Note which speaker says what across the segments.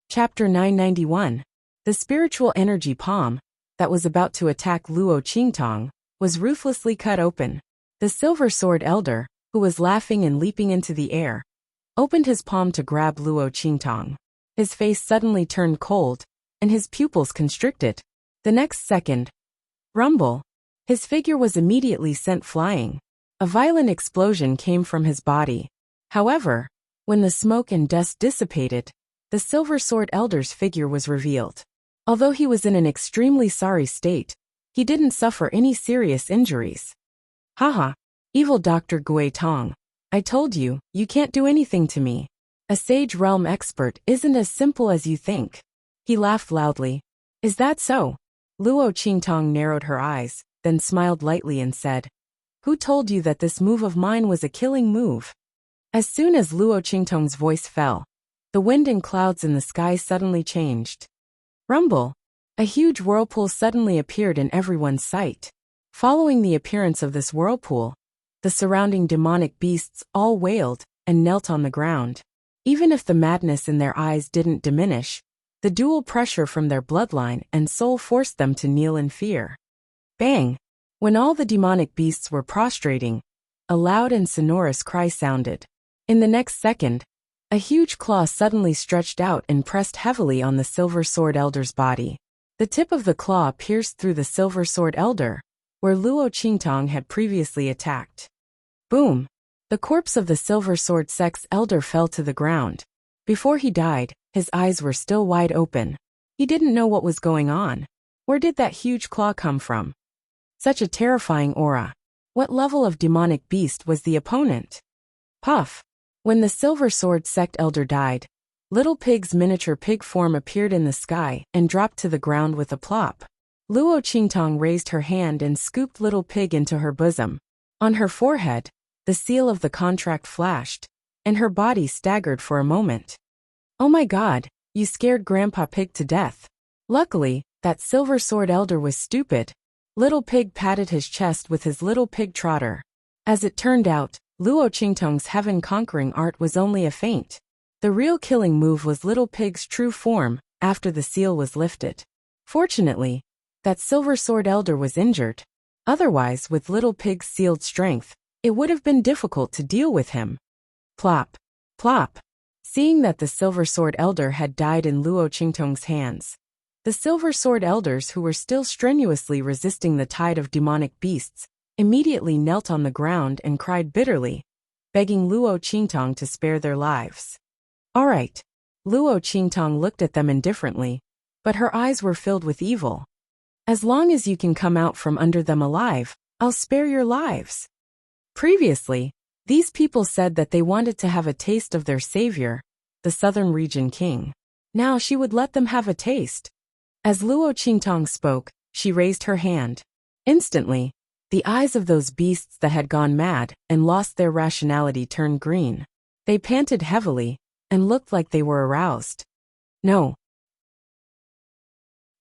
Speaker 1: Chapter 991. The spiritual energy palm, that was about to attack Luo Qingtong, was ruthlessly cut open. The silver sword elder, who was laughing and leaping into the air, opened his palm to grab Luo Qingtong. His face suddenly turned cold, and his pupils constricted. The next second, rumble, his figure was immediately sent flying. A violent explosion came from his body. However, when the smoke and dust dissipated, the silver sword elder's figure was revealed. Although he was in an extremely sorry state, he didn't suffer any serious injuries. Haha, evil Dr. Gui Tong. I told you, you can't do anything to me. A sage realm expert isn't as simple as you think. He laughed loudly. Is that so? Luo Qingtong narrowed her eyes, then smiled lightly and said, Who told you that this move of mine was a killing move? As soon as Luo Qingtong's voice fell, the wind and clouds in the sky suddenly changed. Rumble! A huge whirlpool suddenly appeared in everyone's sight. Following the appearance of this whirlpool, the surrounding demonic beasts all wailed and knelt on the ground. Even if the madness in their eyes didn't diminish, the dual pressure from their bloodline and soul forced them to kneel in fear. Bang! When all the demonic beasts were prostrating, a loud and sonorous cry sounded. In the next second, a huge claw suddenly stretched out and pressed heavily on the silver sword elder's body. The tip of the claw pierced through the silver sword elder, where Luo Qingtong had previously attacked. Boom! The corpse of the silver sword sex elder fell to the ground. Before he died, his eyes were still wide open. He didn't know what was going on. Where did that huge claw come from? Such a terrifying aura. What level of demonic beast was the opponent? Puff! When the silver sword sect elder died, Little Pig's miniature pig form appeared in the sky and dropped to the ground with a plop. Luo Qingtong raised her hand and scooped Little Pig into her bosom. On her forehead, the seal of the contract flashed, and her body staggered for a moment. Oh my God, you scared Grandpa Pig to death. Luckily, that silver sword elder was stupid. Little Pig patted his chest with his little pig trotter. As it turned out, Luo Qingtong's heaven-conquering art was only a feint. The real killing move was Little Pig's true form, after the seal was lifted. Fortunately, that silver sword elder was injured. Otherwise, with Little Pig's sealed strength, it would have been difficult to deal with him. Plop! Plop! Seeing that the silver sword elder had died in Luo Qingtong's hands, the silver sword elders who were still strenuously resisting the tide of demonic beasts immediately knelt on the ground and cried bitterly, begging Luo Qingtong to spare their lives. All right. Luo Qingtong looked at them indifferently, but her eyes were filled with evil. As long as you can come out from under them alive, I'll spare your lives. Previously, these people said that they wanted to have a taste of their savior, the Southern Region King. Now she would let them have a taste. As Luo Qingtong spoke, she raised her hand. Instantly, the eyes of those beasts that had gone mad and lost their rationality turned green. They panted heavily and looked like they were aroused. No.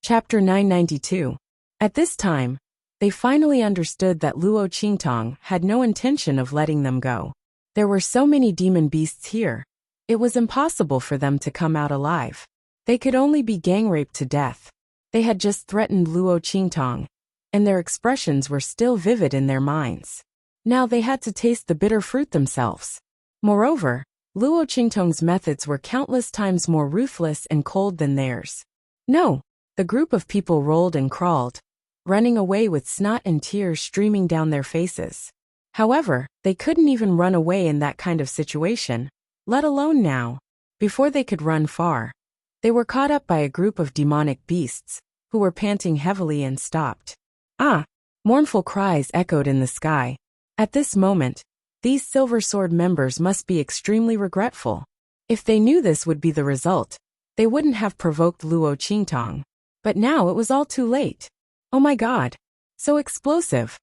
Speaker 1: Chapter 992. At this time, they finally understood that Luo Qingtong had no intention of letting them go. There were so many demon beasts here, it was impossible for them to come out alive. They could only be gang raped to death. They had just threatened Luo Qingtong, and their expressions were still vivid in their minds. Now they had to taste the bitter fruit themselves. Moreover, Luo Qingtong's methods were countless times more ruthless and cold than theirs. No, the group of people rolled and crawled, running away with snot and tears streaming down their faces. However, they couldn't even run away in that kind of situation, let alone now. Before they could run far, they were caught up by a group of demonic beasts, who were panting heavily and stopped. Ah! Mournful cries echoed in the sky. At this moment, these Silver Sword members must be extremely regretful. If they knew this would be the result, they wouldn't have provoked Luo Qingtong. But now it was all too late. Oh my God! So explosive!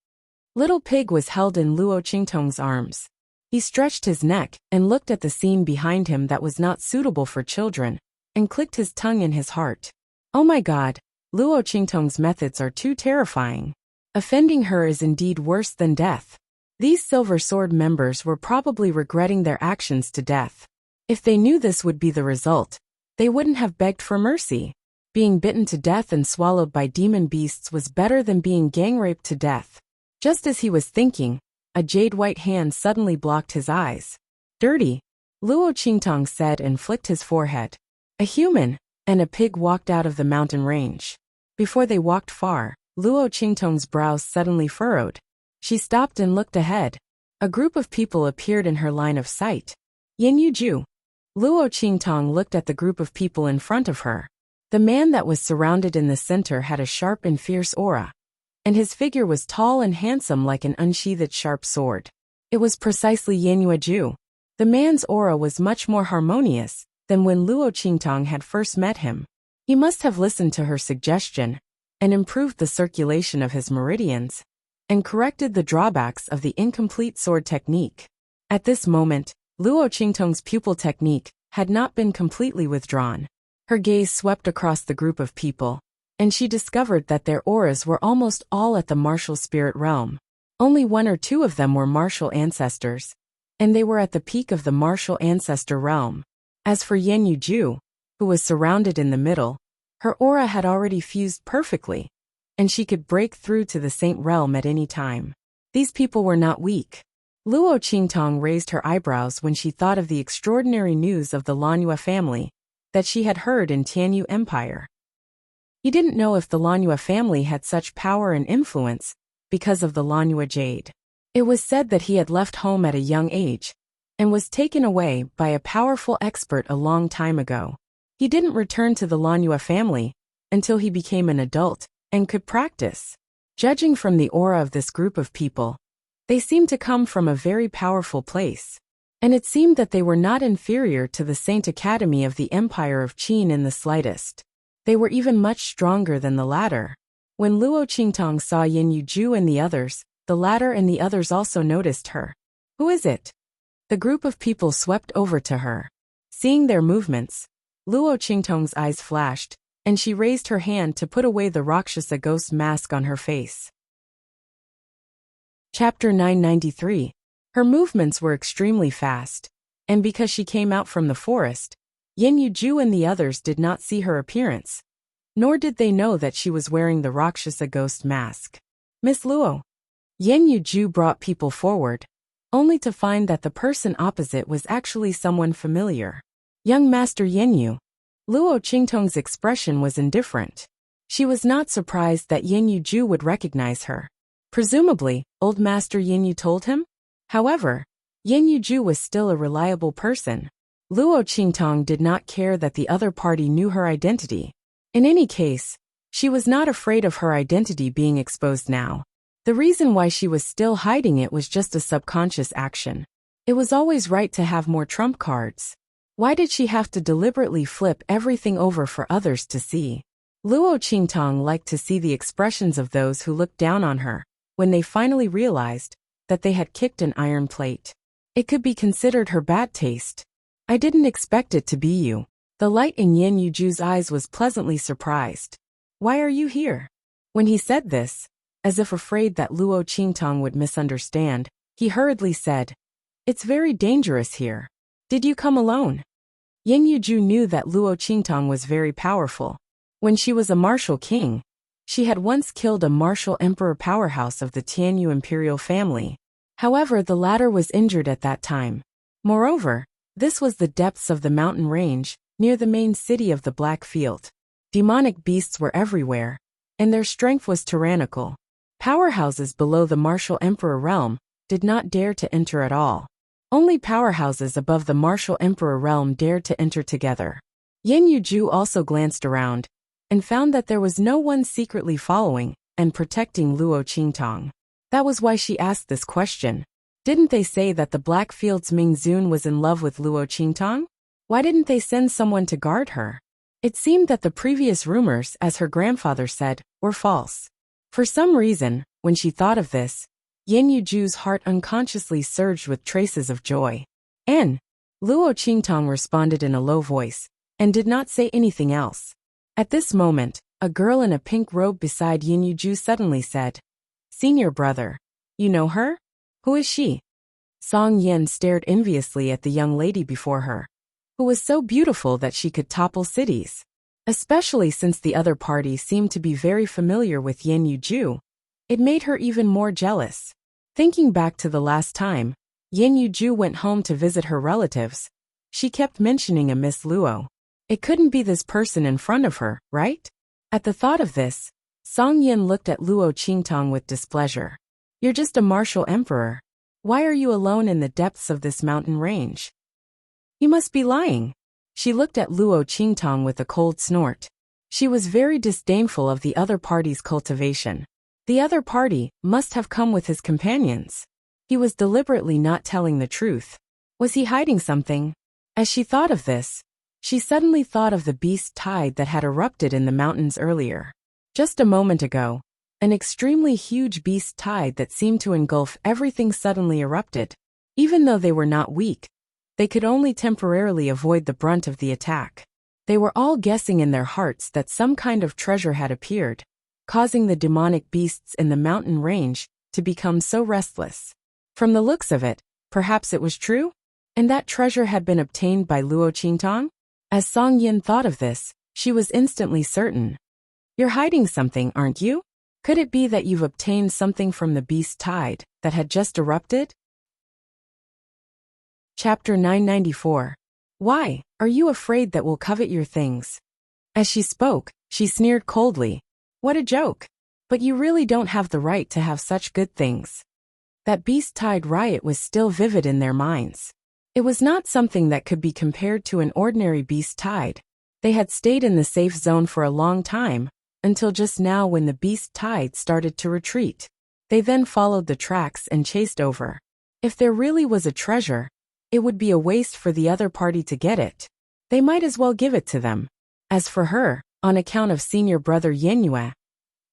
Speaker 1: Little Pig was held in Luo Qingtong's arms. He stretched his neck and looked at the scene behind him that was not suitable for children, and clicked his tongue in his heart. Oh my God! Luo Qingtong's methods are too terrifying. Offending her is indeed worse than death. These Silver Sword members were probably regretting their actions to death. If they knew this would be the result, they wouldn't have begged for mercy. Being bitten to death and swallowed by demon beasts was better than being gang-raped to death. Just as he was thinking, a jade-white hand suddenly blocked his eyes. Dirty, Luo Qingtong said and flicked his forehead. A human and a pig walked out of the mountain range. Before they walked far, Luo Qingtong's brows suddenly furrowed. She stopped and looked ahead. A group of people appeared in her line of sight. Yin Yuju. Luo Qingtong looked at the group of people in front of her. The man that was surrounded in the center had a sharp and fierce aura, and his figure was tall and handsome like an unsheathed sharp sword. It was precisely Yin Yuju. The man's aura was much more harmonious than when Luo Qingtong had first met him. He must have listened to her suggestion and improved the circulation of his meridians and corrected the drawbacks of the incomplete sword technique. At this moment, Luo Qingtong's pupil technique had not been completely withdrawn. Her gaze swept across the group of people, and she discovered that their auras were almost all at the martial spirit realm. Only one or two of them were martial ancestors, and they were at the peak of the martial ancestor realm. As for Yin Yuju, who was surrounded in the middle, her aura had already fused perfectly, and she could break through to the saint realm at any time. These people were not weak. Luo Qingtong raised her eyebrows when she thought of the extraordinary news of the Lanyue family that she had heard in Tianyu Empire. He didn't know if the Lanyue family had such power and influence because of the Lanyue jade. It was said that he had left home at a young age and was taken away by a powerful expert a long time ago. He didn't return to the Lanyue family until he became an adult and could practice. Judging from the aura of this group of people, they seemed to come from a very powerful place, and it seemed that they were not inferior to the Saint Academy of the Empire of Qin in the slightest. They were even much stronger than the latter. When Luo Qingtong saw Yin Yuju and the others, the latter and the others also noticed her. Who is it? The group of people swept over to her. Seeing their movements, Luo Qingtong's eyes flashed, and she raised her hand to put away the Rakshasa ghost mask on her face. Chapter 993. Her movements were extremely fast, and because she came out from the forest, Yin Yuju and the others did not see her appearance, nor did they know that she was wearing the Rakshasa ghost mask. Miss Luo. Yin Yuju brought people forward, only to find that the person opposite was actually someone familiar. Young Master Yin. Luo Qingtong's expression was indifferent. She was not surprised that Yin Yuju would recognize her. Presumably, old Master Yin told him? However, Yin Yuju was still a reliable person. Luo Qingtong did not care that the other party knew her identity. In any case, she was not afraid of her identity being exposed now. The reason why she was still hiding it was just a subconscious action. It was always right to have more trump cards. Why did she have to deliberately flip everything over for others to see? Luo Qingtong liked to see the expressions of those who looked down on her when they finally realized that they had kicked an iron plate. It could be considered her bad taste. I didn't expect it to be you. The light in Yin Yuju's eyes was pleasantly surprised. Why are you here? When he said this, as if afraid that Luo Qingtong would misunderstand, he hurriedly said, "It's very dangerous here. Did you come alone?" Yin Yuju knew that Luo Qingtong was very powerful. When she was a martial king, she had once killed a martial emperor powerhouse of the Tianyu imperial family. However, the latter was injured at that time. Moreover, this was the depths of the mountain range, near the main city of the Black Field. Demonic beasts were everywhere, and their strength was tyrannical. Powerhouses below the martial emperor realm did not dare to enter at all. Only powerhouses above the martial emperor realm dared to enter together. Yin Yuju also glanced around, and found that there was no one secretly following and protecting Luo Qingtong. That was why she asked this question. Didn't they say that the Blackfield's Ming Zun was in love with Luo Qingtong? Why didn't they send someone to guard her? It seemed that the previous rumors, as her grandfather said, were false. For some reason, when she thought of this, Yin Yuju's heart unconsciously surged with traces of joy. "N." Luo Qingtong responded in a low voice, and did not say anything else. At this moment, a girl in a pink robe beside Yin Yuju suddenly said, "Senior brother. You know her? Who is she?" Song Yin stared enviously at the young lady before her. who was so beautiful that she could topple cities. Especially since the other party seemed to be very familiar with Yen Yuju, it made her even more jealous. Thinking back to the last time Yen Yuju went home to visit her relatives, she kept mentioning a Miss Luo. It couldn't be this person in front of her, right? At the thought of this, Song Yin looked at Luo Qingtong with displeasure. You're just a martial emperor. Why are you alone in the depths of this mountain range? You must be lying. She looked at Luo Qingtong with a cold snort. She was very disdainful of the other party's cultivation. The other party must have come with his companions. He was deliberately not telling the truth. Was he hiding something? As she thought of this, she suddenly thought of the beast tide that had erupted in the mountains earlier. Just a moment ago, an extremely huge beast tide that seemed to engulf everything suddenly erupted. Even though they were not weak, they could only temporarily avoid the brunt of the attack. They were all guessing in their hearts that some kind of treasure had appeared, causing the demonic beasts in the mountain range to become so restless. From the looks of it, perhaps it was true? And that treasure had been obtained by Luo Qingtong? As Song Yin thought of this, she was instantly certain. You're hiding something, aren't you? Could it be that you've obtained something from the beast tide that had just erupted? Chapter 994. Why are you afraid that we'll covet your things? As she spoke, she sneered coldly. What a joke. But you really don't have the right to have such good things. That beast tide riot was still vivid in their minds. It was not something that could be compared to an ordinary beast tide. They had stayed in the safe zone for a long time, until just now when the beast tide started to retreat. They then followed the tracks and chased over. If there really was a treasure, it would be a waste for the other party to get it. They might as well give it to them. As for her, on account of senior brother Yenyue,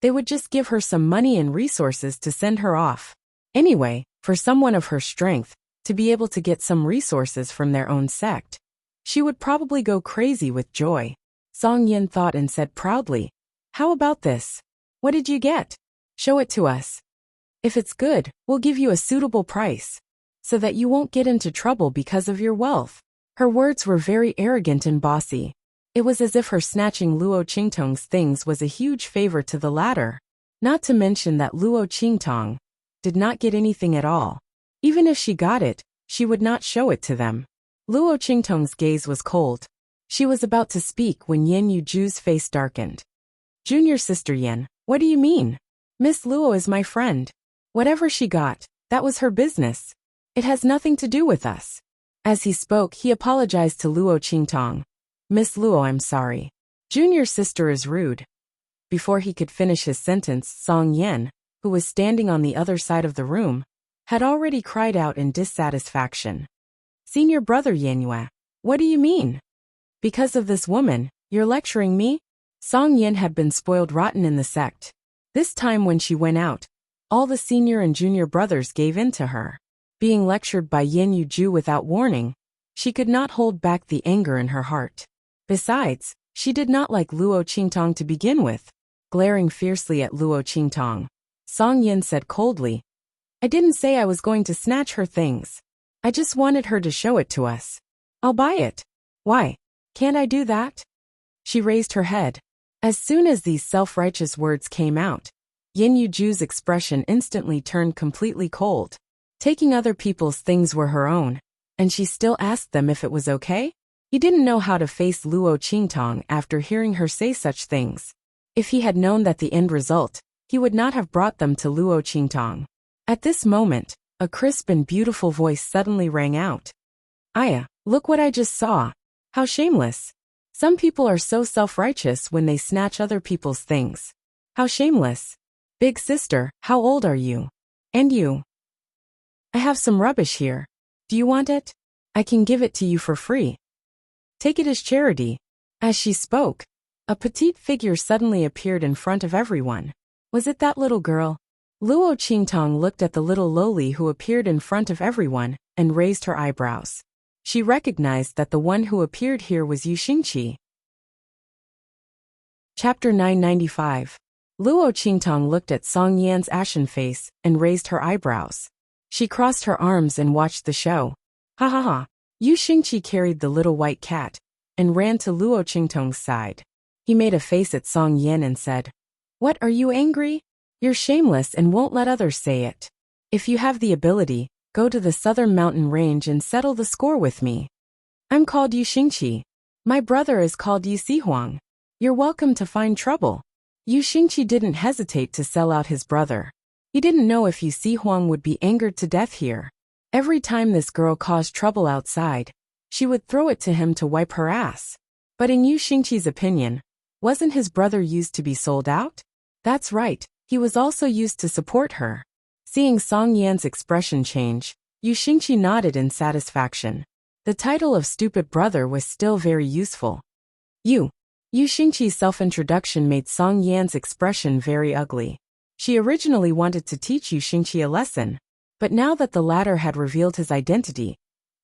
Speaker 1: they would just give her some money and resources to send her off. Anyway, for someone of her strength, to be able to get some resources from their own sect, she would probably go crazy with joy. Song Yin thought and said proudly, How about this? What did you get? Show it to us. If it's good, we'll give you a suitable price, so that you won't get into trouble because of your wealth. Her words were very arrogant and bossy. It was as if her snatching Luo Qingtong's things was a huge favor to the latter. Not to mention that Luo Qingtong did not get anything at all. Even if she got it, she would not show it to them. Luo Qingtong's gaze was cold. She was about to speak when Yen Yuju's face darkened. Junior sister Yen, what do you mean? Miss Luo is my friend. Whatever she got, that was her business. It has nothing to do with us. As he spoke, he apologized to Luo Qingtong. Miss Luo, I'm sorry. Junior sister is rude. Before he could finish his sentence, Song Yen, who was standing on the other side of the room, had already cried out in dissatisfaction. Senior brother Yenyue, what do you mean? Because of this woman, you're lecturing me? Song Yen had been spoiled rotten in the sect. This time when she went out, all the senior and junior brothers gave in to her. Being lectured by Yen Yuju without warning, she could not hold back the anger in her heart. Besides, she did not like Luo Qingtong to begin with. Glaring fiercely at Luo Qingtong, Song Yin said coldly, I didn't say I was going to snatch her things. I just wanted her to show it to us. I'll buy it. Why? Can't I do that? She raised her head. As soon as these self-righteous words came out, Yen Yuju's expression instantly turned completely cold. Taking other people's things were her own, and she still asked them if it was okay? He didn't know how to face Luo Qingtong after hearing her say such things. If he had known that the end result, he would not have brought them to Luo Qingtong. At this moment, a crisp and beautiful voice suddenly rang out. Aya, look what I just saw. How shameless. Some people are so self-righteous when they snatch other people's things. How shameless. Big sister, how old are you? And you? I have some rubbish here. Do you want it? I can give it to you for free. Take it as charity. As she spoke, a petite figure suddenly appeared in front of everyone. Was it that little girl? Luo Qingtong looked at the little lowly who appeared in front of everyone and raised her eyebrows. She recognized that the one who appeared here was Yu Xingqi. Chapter 995. Luo Qingtong looked at Song Yan's ashen face and raised her eyebrows. She crossed her arms and watched the show. Ha ha ha. Yu Xingqi carried the little white cat and ran to Luo Qingtong's side. He made a face at Song Yan and said, "What, are you angry? You're shameless and won't let others say it. If you have the ability, go to the southern mountain range and settle the score with me. I'm called Yu Xingqi. My brother is called Yu Sihuang. You're welcome to find trouble." Yu Xingqi didn't hesitate to sell out his brother. He didn't know if Yu Sihuang would be angered to death here. Every time this girl caused trouble outside, she would throw it to him to wipe her ass. But in Yu Xingqi's opinion, wasn't his brother used to be sold out? That's right, he was also used to support her. Seeing Song Yan's expression change, Yu Xingqi nodded in satisfaction. The title of stupid brother was still very useful. Yu Xingqi's self-introduction made Song Yan's expression very ugly. She originally wanted to teach Yu Xingqi a lesson, but now that the latter had revealed his identity,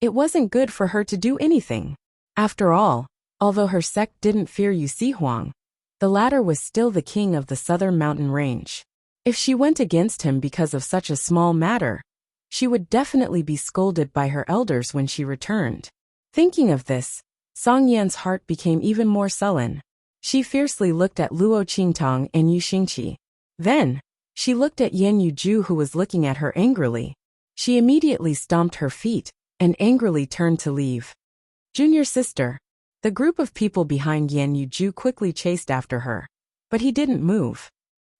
Speaker 1: it wasn't good for her to do anything. After all, although her sect didn't fear Yu Sihuang, the latter was still the king of the southern mountain range. If she went against him because of such a small matter, she would definitely be scolded by her elders when she returned. Thinking of this, Song Yan's heart became even more sullen. She fiercely looked at Luo Qingtong and Yu Xingqi. Then, she looked at Yan Yuju, who was looking at her angrily. She immediately stomped her feet and angrily turned to leave. Junior sister. The group of people behind Yan Yuju quickly chased after her, but he didn't move.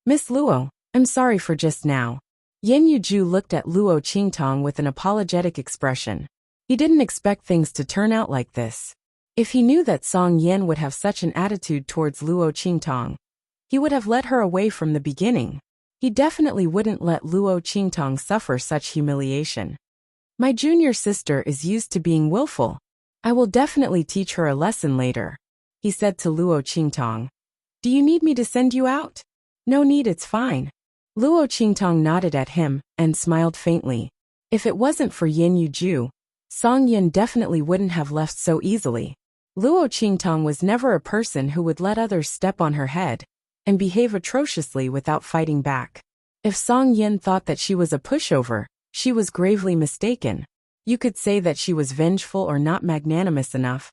Speaker 1: Miss Luo, I'm sorry for just now. Yan Yuju looked at Luo Qingtong with an apologetic expression. He didn't expect things to turn out like this. If he knew that Song Yan would have such an attitude towards Luo Qingtong, he would have led her away from the beginning. He definitely wouldn't let Luo Qingtong suffer such humiliation. My junior sister is used to being willful. I will definitely teach her a lesson later, he said to Luo Qingtong. Do you need me to send you out? No need, it's fine. Luo Qingtong nodded at him and smiled faintly. If it wasn't for Yan Yuju, Song Yan definitely wouldn't have left so easily. Luo Qingtong was never a person who would let others step on her head and behave atrociously without fighting back. If Song Yan thought that she was a pushover, she was gravely mistaken. You could say that she was vengeful or not magnanimous enough.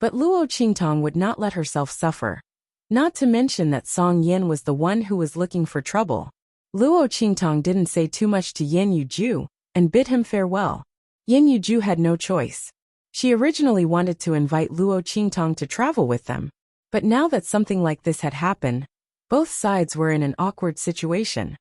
Speaker 1: But Luo Qingtong would not let herself suffer. Not to mention that Song Yan was the one who was looking for trouble. Luo Qingtong didn't say too much to Yan Yuju and bid him farewell. Yan Yuju had no choice. She originally wanted to invite Luo Qingtong to travel with them, but now that something like this had happened, both sides were in an awkward situation.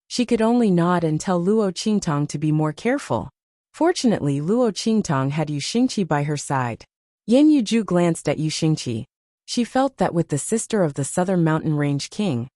Speaker 1: She could only nod and tell Luo Qingtong to be more careful. Fortunately, Luo Qingtong had Yu Xingqi by her side. Yan Yuju glanced at Yu Xingqi. She felt that with the sister of the southern mountain range king,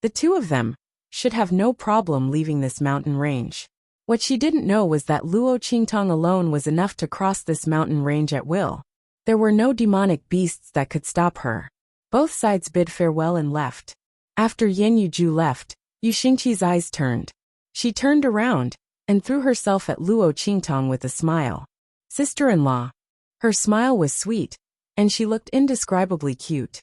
Speaker 1: the two of them should have no problem leaving this mountain range. What she didn't know was that Luo Qingtong alone was enough to cross this mountain range at will. There were no demonic beasts that could stop her. Both sides bid farewell and left. After Yan Yuju left, Yu Xingqi's eyes turned. She turned around and threw herself at Luo Qingtong with a smile. Sister-in-law. Her smile was sweet, and she looked indescribably cute.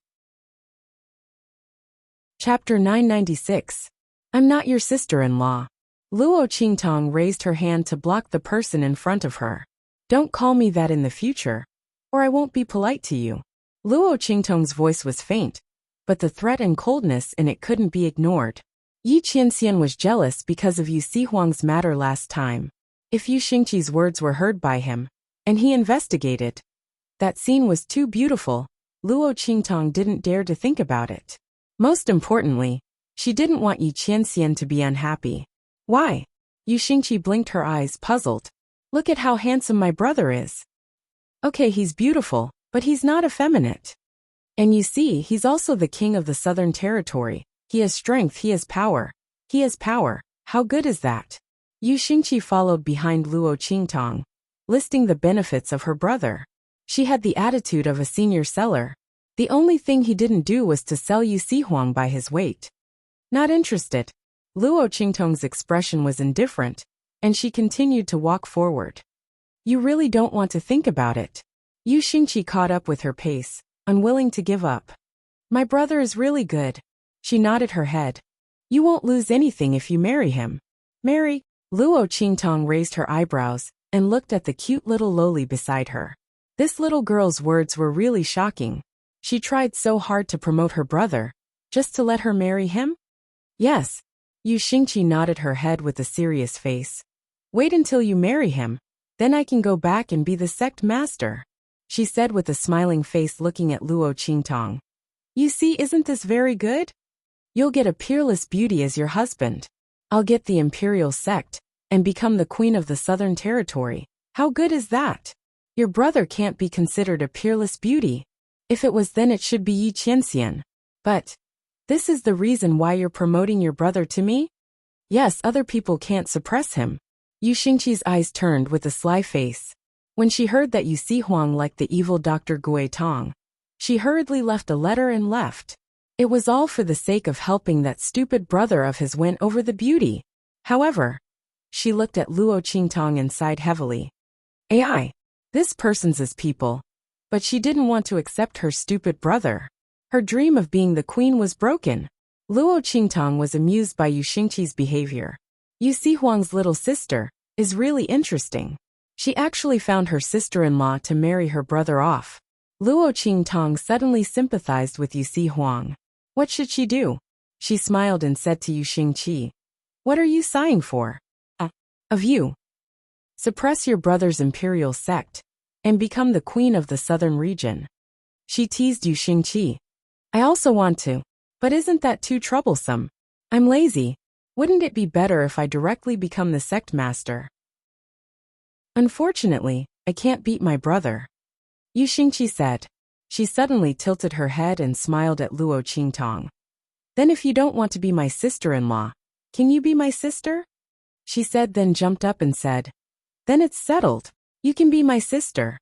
Speaker 1: Chapter 996. I'm not your sister-in-law. Luo Qingtong raised her hand to block the person in front of her. Don't call me that in the future, or I won't be polite to you. Luo Qingtong's voice was faint, but the threat and coldness in it couldn't be ignored. Yi Qianxian was jealous because of Yu Sihuang's matter last time. If Yu Xingqi's words were heard by him, and he investigated, that scene was too beautiful. Luo Qingtong didn't dare to think about it. Most importantly, she didn't want Yi Qianxian to be unhappy. Why? Yu Xingqi blinked her eyes, puzzled. Look at how handsome my brother is. Okay, he's beautiful, but he's not effeminate. And you see, he's also the king of the southern territory. He has strength, he has power. He has power. How good is that? Yu Xingqi followed behind Luo Qingtong, listing the benefits of her brother. She had the attitude of a senior seller. The only thing he didn't do was to sell Yu Sihuang by his weight. Not interested. Luo Qingtong's expression was indifferent, and she continued to walk forward. You really don't want to think about it. Yu Xingqi caught up with her pace, unwilling to give up. My brother is really good. She nodded her head. You won't lose anything if you marry him. Marry? Luo Qingtong raised her eyebrows and looked at the cute little lowly beside her. This little girl's words were really shocking. She tried so hard to promote her brother, just to let her marry him? Yes. Yu Xingqi nodded her head with a serious face. Wait until you marry him, then I can go back and be the sect master, she said with a smiling face looking at Luo Qingtong. You see, isn't this very good? You'll get a peerless beauty as your husband. I'll get the imperial sect, and become the queen of the southern territory. How good is that? Your brother can't be considered a peerless beauty. If it was, then it should be Yi Qianxian. But this is the reason why you're promoting your brother to me? Yes, other people can't suppress him. Yu Xingqi's eyes turned with a sly face. When she heard that Yu Huang liked the evil Dr. Gui Tong, she hurriedly left a letter and left. It was all for the sake of helping that stupid brother of his win over the beauty. However, she looked at Luo Qingtong and sighed heavily. AI. This person's his people. But she didn't want to accept her stupid brother. Her dream of being the queen was broken. Luo Qingtong was amused by Yu Xingqi's behavior. Yu Huang's little sister is really interesting. She actually found her sister-in-law to marry her brother off. Luo Qingtong suddenly sympathized with Yu Huang. What should she do? She smiled and said to Yu Xingqi, What are you sighing for? Of you. Suppress your brother's imperial sect, and become the queen of the southern region. She teased Yu Xingqi. I also want to. But isn't that too troublesome? I'm lazy. Wouldn't it be better if I directly become the sect master? Unfortunately, I can't beat my brother, Yu Xingqi said. She suddenly tilted her head and smiled at Luo Qingtong. Then if you don't want to be my sister-in-law, can you be my sister? She said, then jumped up and said, Then it's settled. You can be my sister.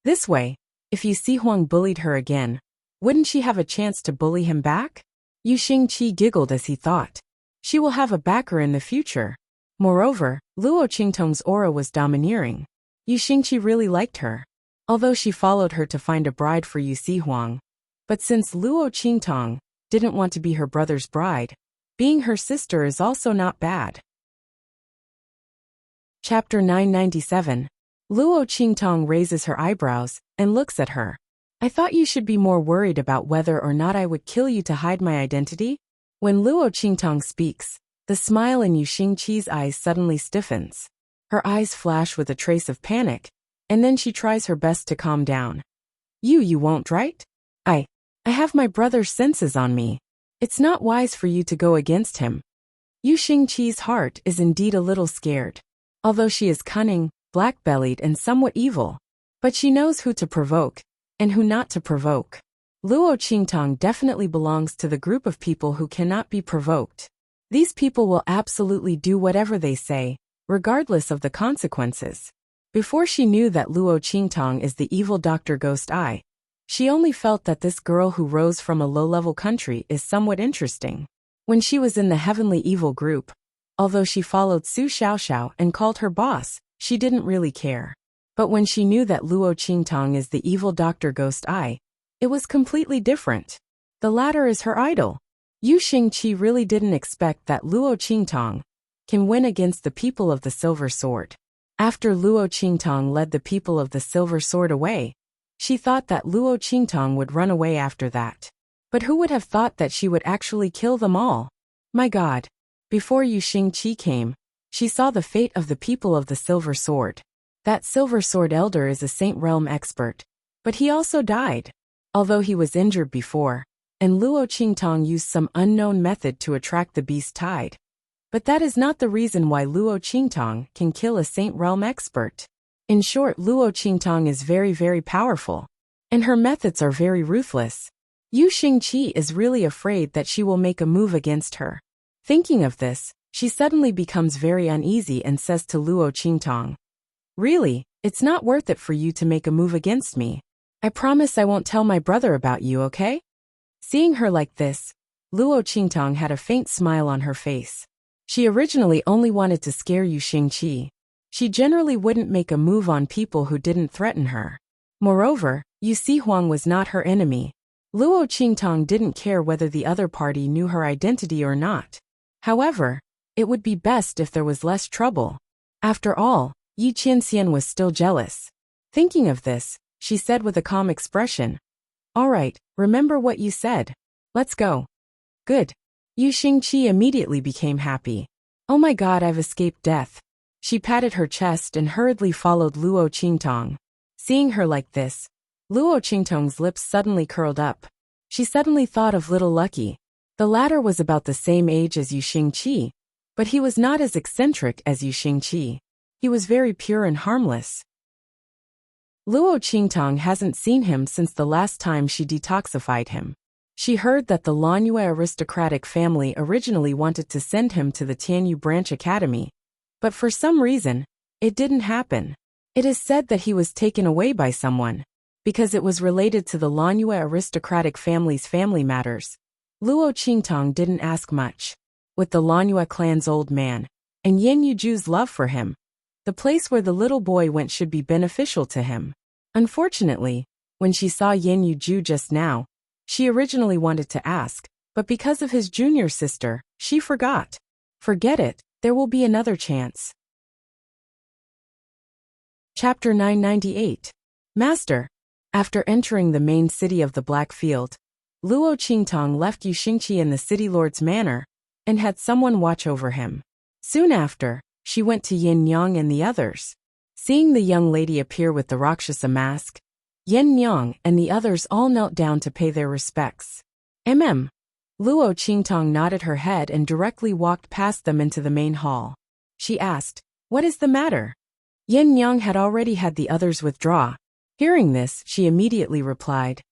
Speaker 1: This way, if Yu Huang bullied her again, wouldn't she have a chance to bully him back? Yu Xingqi giggled as he thought. She will have a backer in the future. Moreover, Luo Qingtong's aura was domineering. Yu Xingqi really liked her, although she followed her to find a bride for Yu Huang. But since Luo Qingtong didn't want to be her brother's bride, being her sister is also not bad. Chapter 997. Luo Qingtong raises her eyebrows and looks at her. I thought you should be more worried about whether or not I would kill you to hide my identity. When Luo Qingtong speaks, the smile in Yu Xingqi's eyes suddenly stiffens. Her eyes flash with a trace of panic, and then she tries her best to calm down. You won't, right? I have my brother's senses on me. It's not wise for you to go against him. Yu Xingqi's heart is indeed a little scared. Although she is cunning, black-bellied and somewhat evil. But she knows who to provoke, and who not to provoke. Luo Qingtong definitely belongs to the group of people who cannot be provoked. These people will absolutely do whatever they say, regardless of the consequences. Before she knew that Luo Qingtong is the evil Dr. Ghost Eye, she only felt that this girl who rose from a low-level country is somewhat interesting. When she was in the heavenly evil group, although she followed Su Xiaoxiao and called her boss, she didn't really care. But when she knew that Luo Qingtong is the evil Dr. Ghost Eye, it was completely different. The latter is her idol. Yu Xingqi really didn't expect that Luo Qingtong can win against the people of the Silver Sword. After Luo Qingtong led the people of the Silver Sword away, she thought that Luo Qingtong would run away after that. But who would have thought that she would actually kill them all? My God. Before Yu Xingqi came, she saw the fate of the people of the Silver Sword. That Silver Sword elder is a Saint Realm expert, but he also died. Although he was injured before, and Luo Qingtong used some unknown method to attract the beast tide. But that is not the reason why Luo Qingtong can kill a Saint Realm expert. In short, Luo Qingtong is very, very powerful, and her methods are very ruthless. Yu Xingqi is really afraid that she will make a move against her. Thinking of this, she suddenly becomes very uneasy and says to Luo Qingtong, Really, it's not worth it for you to make a move against me. I promise I won't tell my brother about you, okay? Seeing her like this, Luo Qingtong had a faint smile on her face. She originally only wanted to scare Yu Xingqi. She generally wouldn't make a move on people who didn't threaten her. Moreover, Yu Huang was not her enemy. Luo Qingtong didn't care whether the other party knew her identity or not. However, it would be best if there was less trouble. After all, Yi Qianxian was still jealous. Thinking of this, she said with a calm expression, "All right, remember what you said. Let's go." "Good." Yu Xingqi immediately became happy. "Oh my god, I've escaped death." She patted her chest and hurriedly followed Luo Qingtong. Seeing her like this, Luo Qingtong's lips suddenly curled up. She suddenly thought of little Lucky. The latter was about the same age as Yu Xingqi, but he was not as eccentric as Yu Xingqi. He was very pure and harmless. Luo Qingtong hasn't seen him since the last time she detoxified him. She heard that the Lanyue aristocratic family originally wanted to send him to the Tianyu Branch Academy, but for some reason, it didn't happen. It is said that he was taken away by someone, because it was related to the Lanyue aristocratic family's family matters. Luo Qingtong didn't ask much. With the Lanyue clan's old man, and Yin Yuju's love for him, the place where the little boy went should be beneficial to him. Unfortunately, when she saw Yin Yuju just now, she originally wanted to ask, but because of his junior sister, she forgot. Forget it, there will be another chance. Chapter 998. Master. After entering the main city of the Black Field, Luo Qingtong left Yu Xingqi in the city lord's manor, and had someone watch over him. Soon after, she went to Yin Yang and the others. Seeing the young lady appear with the Rakshasa mask, Yin Yang and the others all knelt down to pay their respects. Luo Qingtong nodded her head and directly walked past them into the main hall. She asked, "What is the matter?" Yin Yang had already had the others withdraw. Hearing this, she immediately replied,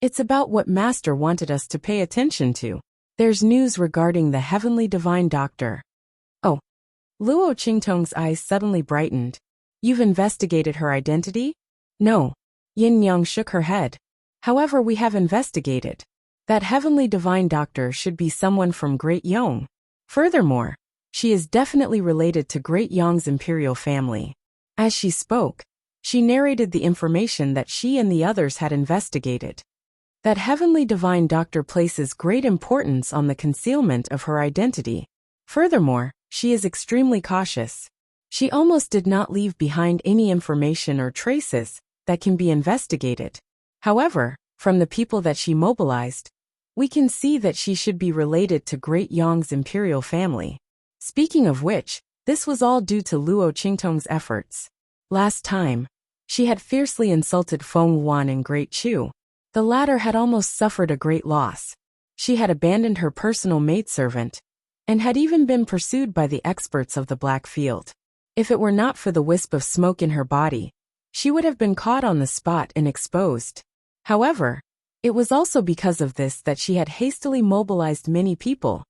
Speaker 1: "It's about what Master wanted us to pay attention to. There's news regarding the heavenly divine doctor." "Oh." Luo Qingtong's eyes suddenly brightened. "You've investigated her identity?" "No." Yin Yang shook her head. "However, we have investigated. That heavenly divine doctor should be someone from Great Yong. Furthermore, she is definitely related to Great Yong's imperial family." As she spoke, she narrated the information that she and the others had investigated. That heavenly divine doctor places great importance on the concealment of her identity. Furthermore, she is extremely cautious. She almost did not leave behind any information or traces that can be investigated. However, from the people that she mobilized, we can see that she should be related to Great Yong's imperial family. Speaking of which, this was all due to Luo Qingtong's efforts. Last time, she had fiercely insulted Feng Wan and Great Chu. The latter had almost suffered a great loss. She had abandoned her personal maidservant, and had even been pursued by the experts of the Black Field. If it were not for the wisp of smoke in her body, she would have been caught on the spot and exposed. However, it was also because of this that she had hastily mobilized many people,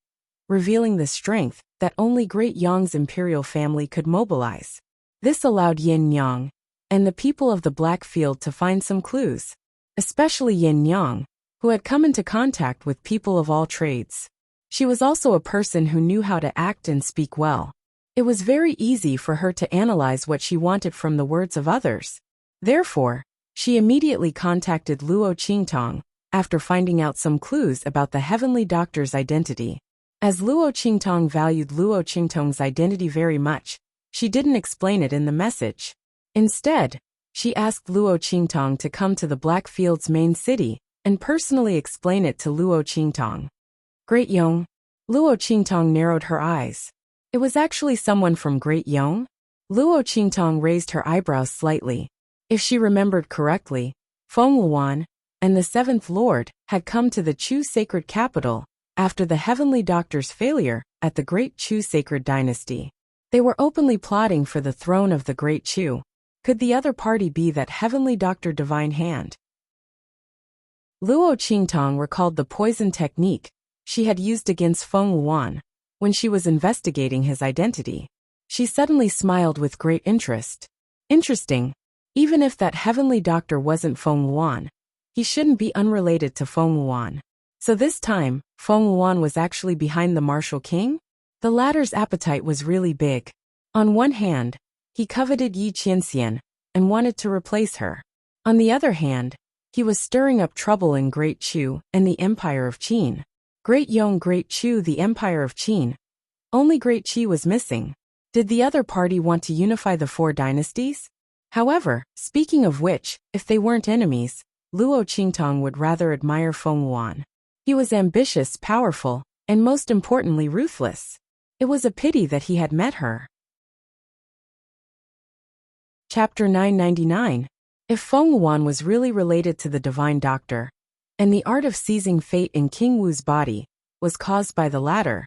Speaker 1: revealing the strength that only Great Yong's imperial family could mobilize. This allowed Yin Yang and the people of the Black Field to find some clues, especially Yin Yang, who had come into contact with people of all trades. She was also a person who knew how to act and speak well. It was very easy for her to analyze what she wanted from the words of others. Therefore, she immediately contacted Luo Qingtong after finding out some clues about the heavenly doctor's identity. As Luo Qingtong valued Luo Qingtong's identity very much, she didn't explain it in the message. Instead, she asked Luo Qingtong to come to the Black Field's main city and personally explain it to Luo Qingtong. Great Yong? Luo Qingtong narrowed her eyes. It was actually someone from Great Yong? Luo Qingtong raised her eyebrows slightly. If she remembered correctly, Feng Luan and the Seventh Lord had come to the Chu sacred capital after the heavenly doctor's failure at the Great Chu sacred dynasty. They were openly plotting for the throne of the Great Chu. Could the other party be that heavenly doctor Divine Hand? Luo Qingtong recalled the poison technique she had used against Feng Luan when she was investigating his identity. She suddenly smiled with great interest. Interesting. Even if that heavenly doctor wasn't Feng Luan, he shouldn't be unrelated to Feng Luan. So this time, Feng Luan was actually behind the martial king? The latter's appetite was really big. On one hand, he coveted Yi Qianxian and wanted to replace her. On the other hand, he was stirring up trouble in Great Chu and the Empire of Qin. Great Yong, Great Chu, the Empire of Qin. Only Great Qi was missing. Did the other party want to unify the four dynasties? However, speaking of which, if they weren't enemies, Luo Qingtong would rather admire Feng Wuan. He was ambitious, powerful, and most importantly ruthless. It was a pity that he had met her. Chapter 999. If Feng Wuan was really related to the divine doctor, and the art of seizing fate in King Wu's body was caused by the latter,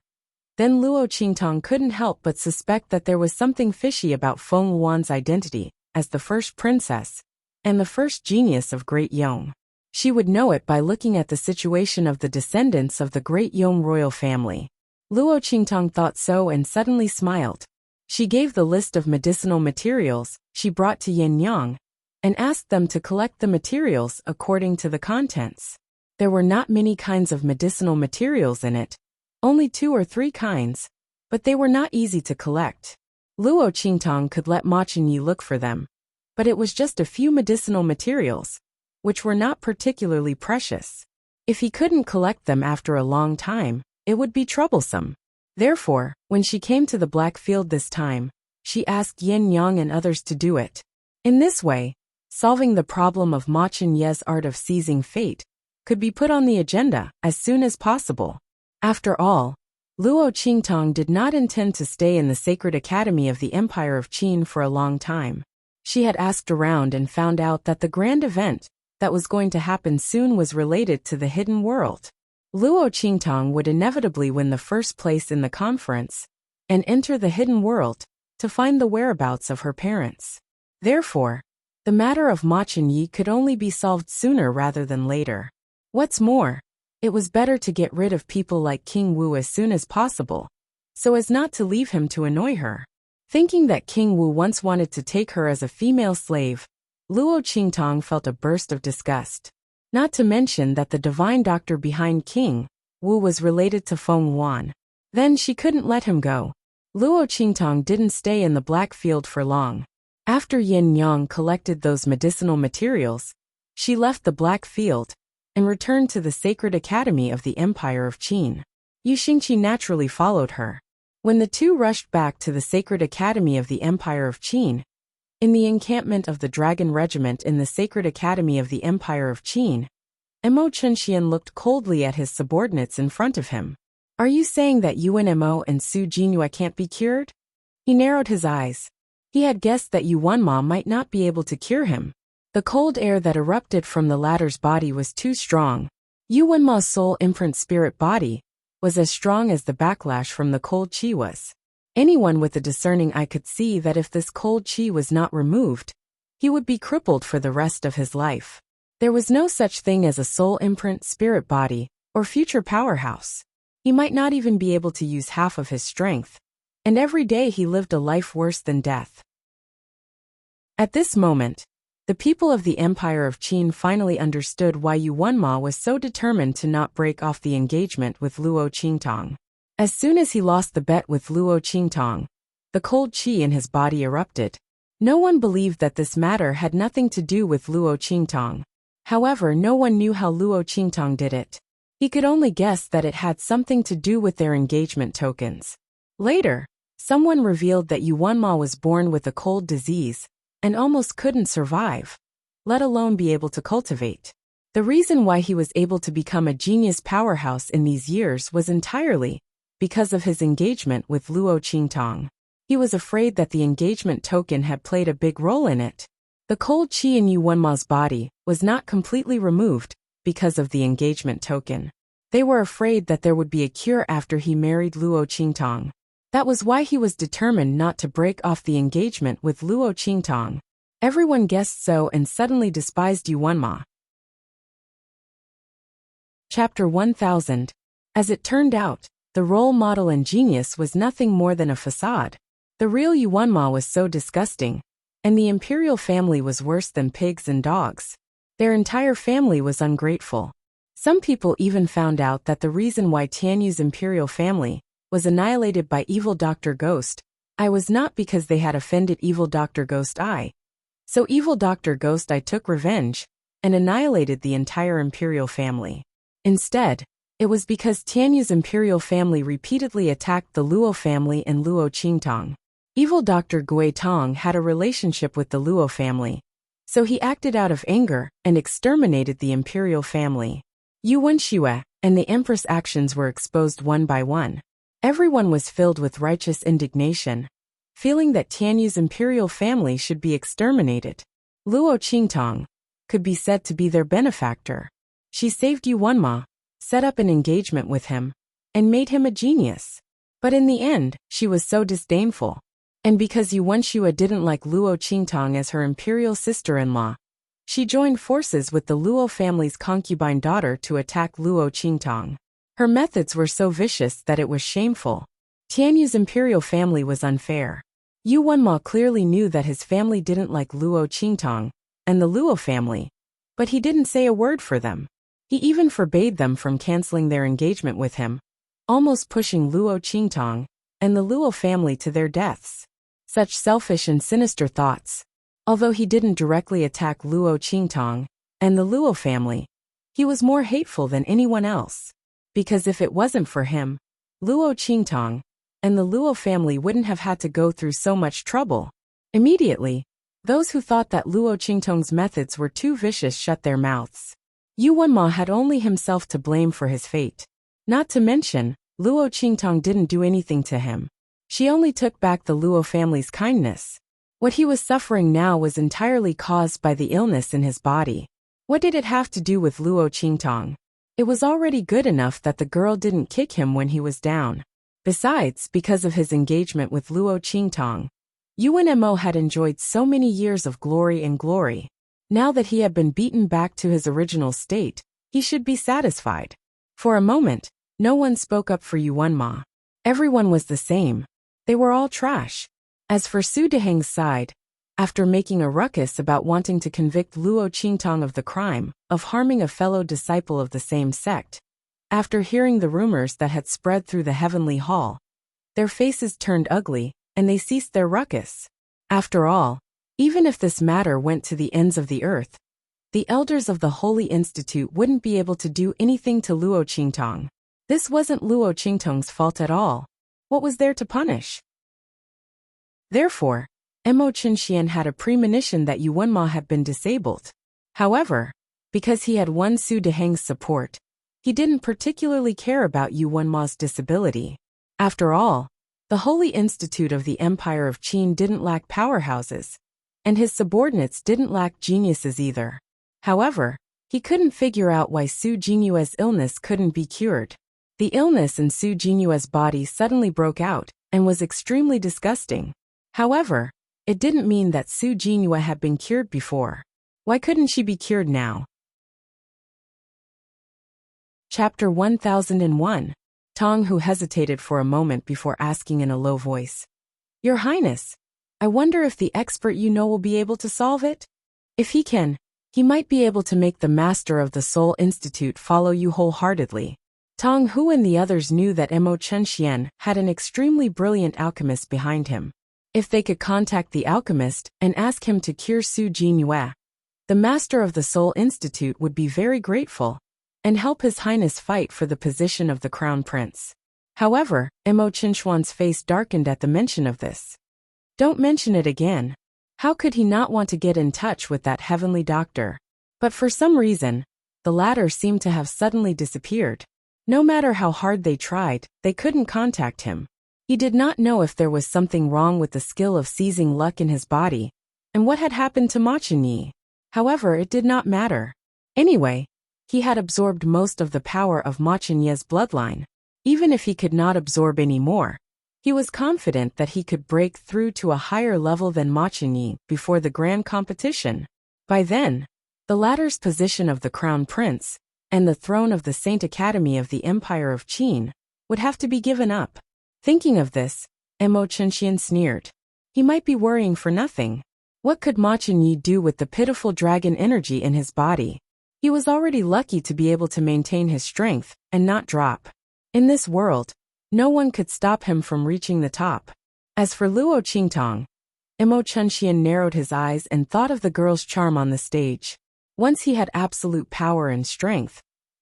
Speaker 1: then Luo Qingtong couldn't help but suspect that there was something fishy about Feng Wuan's identity as the first princess and the first genius of Great Yong. She would know it by looking at the situation of the descendants of the Great Yong royal family. Luo Qingtong thought so and suddenly smiled. She gave the list of medicinal materials she brought to Yin Yang and asked them to collect the materials according to the contents. There were not many kinds of medicinal materials in it, only 2 or 3 kinds, but they were not easy to collect. Luo Qingtong could let Ma Chenyi look for them, but it was just a few medicinal materials, which were not particularly precious. If he couldn't collect them after a long time, it would be troublesome. Therefore, when she came to the Black Field this time, she asked Yin Yang and others to do it. In this way, solving the problem of Ma Chenyi's art of seizing fate could be put on the agenda as soon as possible. After all, Luo Qingtong did not intend to stay in the Sacred Academy of the Empire of Qin for a long time. She had asked around and found out that the grand event that was going to happen soon was related to the hidden world. Luo Qingtong would inevitably win the first place in the conference and enter the hidden world to find the whereabouts of her parents. Therefore, the matter of Ma Chenyi could only be solved sooner rather than later. What's more, it was better to get rid of people like King Wu as soon as possible, so as not to leave him to annoy her. Thinking that King Wu once wanted to take her as a female slave, Luo Qingtong felt a burst of disgust. Not to mention that the divine doctor behind King Wu was related to Feng Wuan. Then she couldn't let him go. Luo Qingtong didn't stay in the Black Field for long. After Yin Yang collected those medicinal materials, she left the Black Field and returned to the Sacred Academy of the Empire of Qin. Yu Xingqi naturally followed her. When the two rushed back to the Sacred Academy of the Empire of Qin, in the encampment of the Dragon Regiment in the Sacred Academy of the Empire of Qin, Mo Chunxian looked coldly at his subordinates in front of him. Are you saying that Yuan Mo and Su Jinhua can't be cured? He narrowed his eyes. He had guessed that Yuan Ma might not be able to cure him. The cold air that erupted from the latter's body was too strong. Yuan Ma's soul imprint spirit body was as strong as the backlash from the cold qi was. Anyone with a discerning eye could see that if this cold qi was not removed, he would be crippled for the rest of his life. There was no such thing as a soul imprint spirit body or future powerhouse. He might not even be able to use half of his strength, and every day he lived a life worse than death. At this moment, the people of the Empire of Qin finally understood why Yuan Ma was so determined to not break off the engagement with Luo Qingtong. As soon as he lost the bet with Luo Qingtong, the cold qi in his body erupted. No one believed that this matter had nothing to do with Luo Qingtong. However, no one knew how Luo Qingtong did it. He could only guess that it had something to do with their engagement tokens. Later, someone revealed that Yuan Ma was born with a cold disease and almost couldn't survive, let alone be able to cultivate. The reason why he was able to become a genius powerhouse in these years was entirely because of his engagement with Luo Qingtong. He was afraid that the engagement token had played a big role in it. The cold qi in Yuan Ma's body was not completely removed because of the engagement token. They were afraid that there would be a cure after he married Luo Qingtong. That was why he was determined not to break off the engagement with Luo Qingtong. Everyone guessed so and suddenly despised Yuan Ma. Chapter 1000. As it turned out, the role model and genius was nothing more than a facade. The real Yuan Ma was so disgusting, and the imperial family was worse than pigs and dogs. Their entire family was ungrateful. Some people even found out that the reason why Tianyu's imperial family was annihilated by evil Dr. Ghost Eye was not because they had offended evil Dr. Ghost Eye. So evil Dr. Ghost Eye took revenge and annihilated the entire imperial family. Instead, it was because Tianyu's imperial family repeatedly attacked the Luo family and Luo Qingtong. Evil Dr. Gui Tong had a relationship with the Luo family, so he acted out of anger and exterminated the imperial family. Yu Wenxue and the empress' actions were exposed one by one. Everyone was filled with righteous indignation, feeling that Tianyu's imperial family should be exterminated. Luo Qingtong could be said to be their benefactor. She saved Yu Wenma, set up an engagement with him, and made him a genius. But in the end, she was so disdainful. And because Yu Wenxue didn't like Luo Qingtong as her imperial sister-in-law, she joined forces with the Luo family's concubine daughter to attack Luo Qingtong. Her methods were so vicious that it was shameful. Tianyu's imperial family was unfair. Yu Wenma clearly knew that his family didn't like Luo Qingtong and the Luo family, but he didn't say a word for them. He even forbade them from canceling their engagement with him, almost pushing Luo Qingtong and the Luo family to their deaths. Such selfish and sinister thoughts. Although he didn't directly attack Luo Qingtong and the Luo family, he was more hateful than anyone else. Because if it wasn't for him, Luo Qingtong and the Luo family wouldn't have had to go through so much trouble. Immediately, those who thought that Luo Qingtong's methods were too vicious shut their mouths. Yu Wenma had only himself to blame for his fate. Not to mention, Luo Qingtong didn't do anything to him. She only took back the Luo family's kindness. What he was suffering now was entirely caused by the illness in his body. What did it have to do with Luo Qingtong? It was already good enough that the girl didn't kick him when he was down. Besides, because of his engagement with Luo Qingtong, Yu Wenmo had enjoyed so many years of glory and glory. Now that he had been beaten back to his original state, he should be satisfied. For a moment, no one spoke up for Yu Wenma. Everyone was the same. They were all trash. As for Su Deheng's side, after making a ruckus about wanting to convict Luo Qingtong of the crime of harming a fellow disciple of the same sect, after hearing the rumors that had spread through the heavenly hall, their faces turned ugly, and they ceased their ruckus. After all, even if this matter went to the ends of the earth, the elders of the Holy Institute wouldn't be able to do anything to Luo Qingtong. This wasn't Luo Qingtong's fault at all. What was there to punish? Therefore, Mo Qinxian had a premonition that Yu Wenma had been disabled. However, because he had won Su Deheng's support, he didn't particularly care about Yu Wenma's disability. After all, the Holy Institute of the Empire of Qin didn't lack powerhouses, and his subordinates didn't lack geniuses either. However, he couldn't figure out why Su Jinyue's illness couldn't be cured. The illness in Su Jinyue's body suddenly broke out and was extremely disgusting. However, it didn't mean that Su Jinyue had been cured before. Why couldn't she be cured now? Chapter 1001. Tong Hu hesitated for a moment before asking in a low voice. Your Highness, I wonder if the expert you know will be able to solve it? If he can, he might be able to make the master of the Soul Institute follow you wholeheartedly. Tong Hu and the others knew that Mo Qinxian had an extremely brilliant alchemist behind him. If they could contact the alchemist and ask him to cure Su Jinyue, the master of the Soul Institute would be very grateful and help His Highness fight for the position of the Crown Prince. However, Mo Qinxian's face darkened at the mention of this. Don't mention it again. How could he not want to get in touch with that heavenly doctor? But for some reason, the latter seemed to have suddenly disappeared. No matter how hard they tried, they couldn't contact him. He did not know if there was something wrong with the skill of seizing luck in his body, and what had happened to Ma Qinyi. However, it did not matter. Anyway, he had absorbed most of the power of Ma Qinyi's bloodline. Even if he could not absorb any more, he was confident that he could break through to a higher level than Ma Qinyi before the grand competition. By then, the latter's position of the Crown Prince and the throne of the Saint Academy of the Empire of Qin would have to be given up. Thinking of this, Mo Qinxian sneered. He might be worrying for nothing. What could Ma Qinyi do with the pitiful dragon energy in his body? He was already lucky to be able to maintain his strength and not drop. In this world, no one could stop him from reaching the top. As for Luo Qingtong, Mo Qinxian narrowed his eyes and thought of the girl's charm on the stage. Once he had absolute power and strength,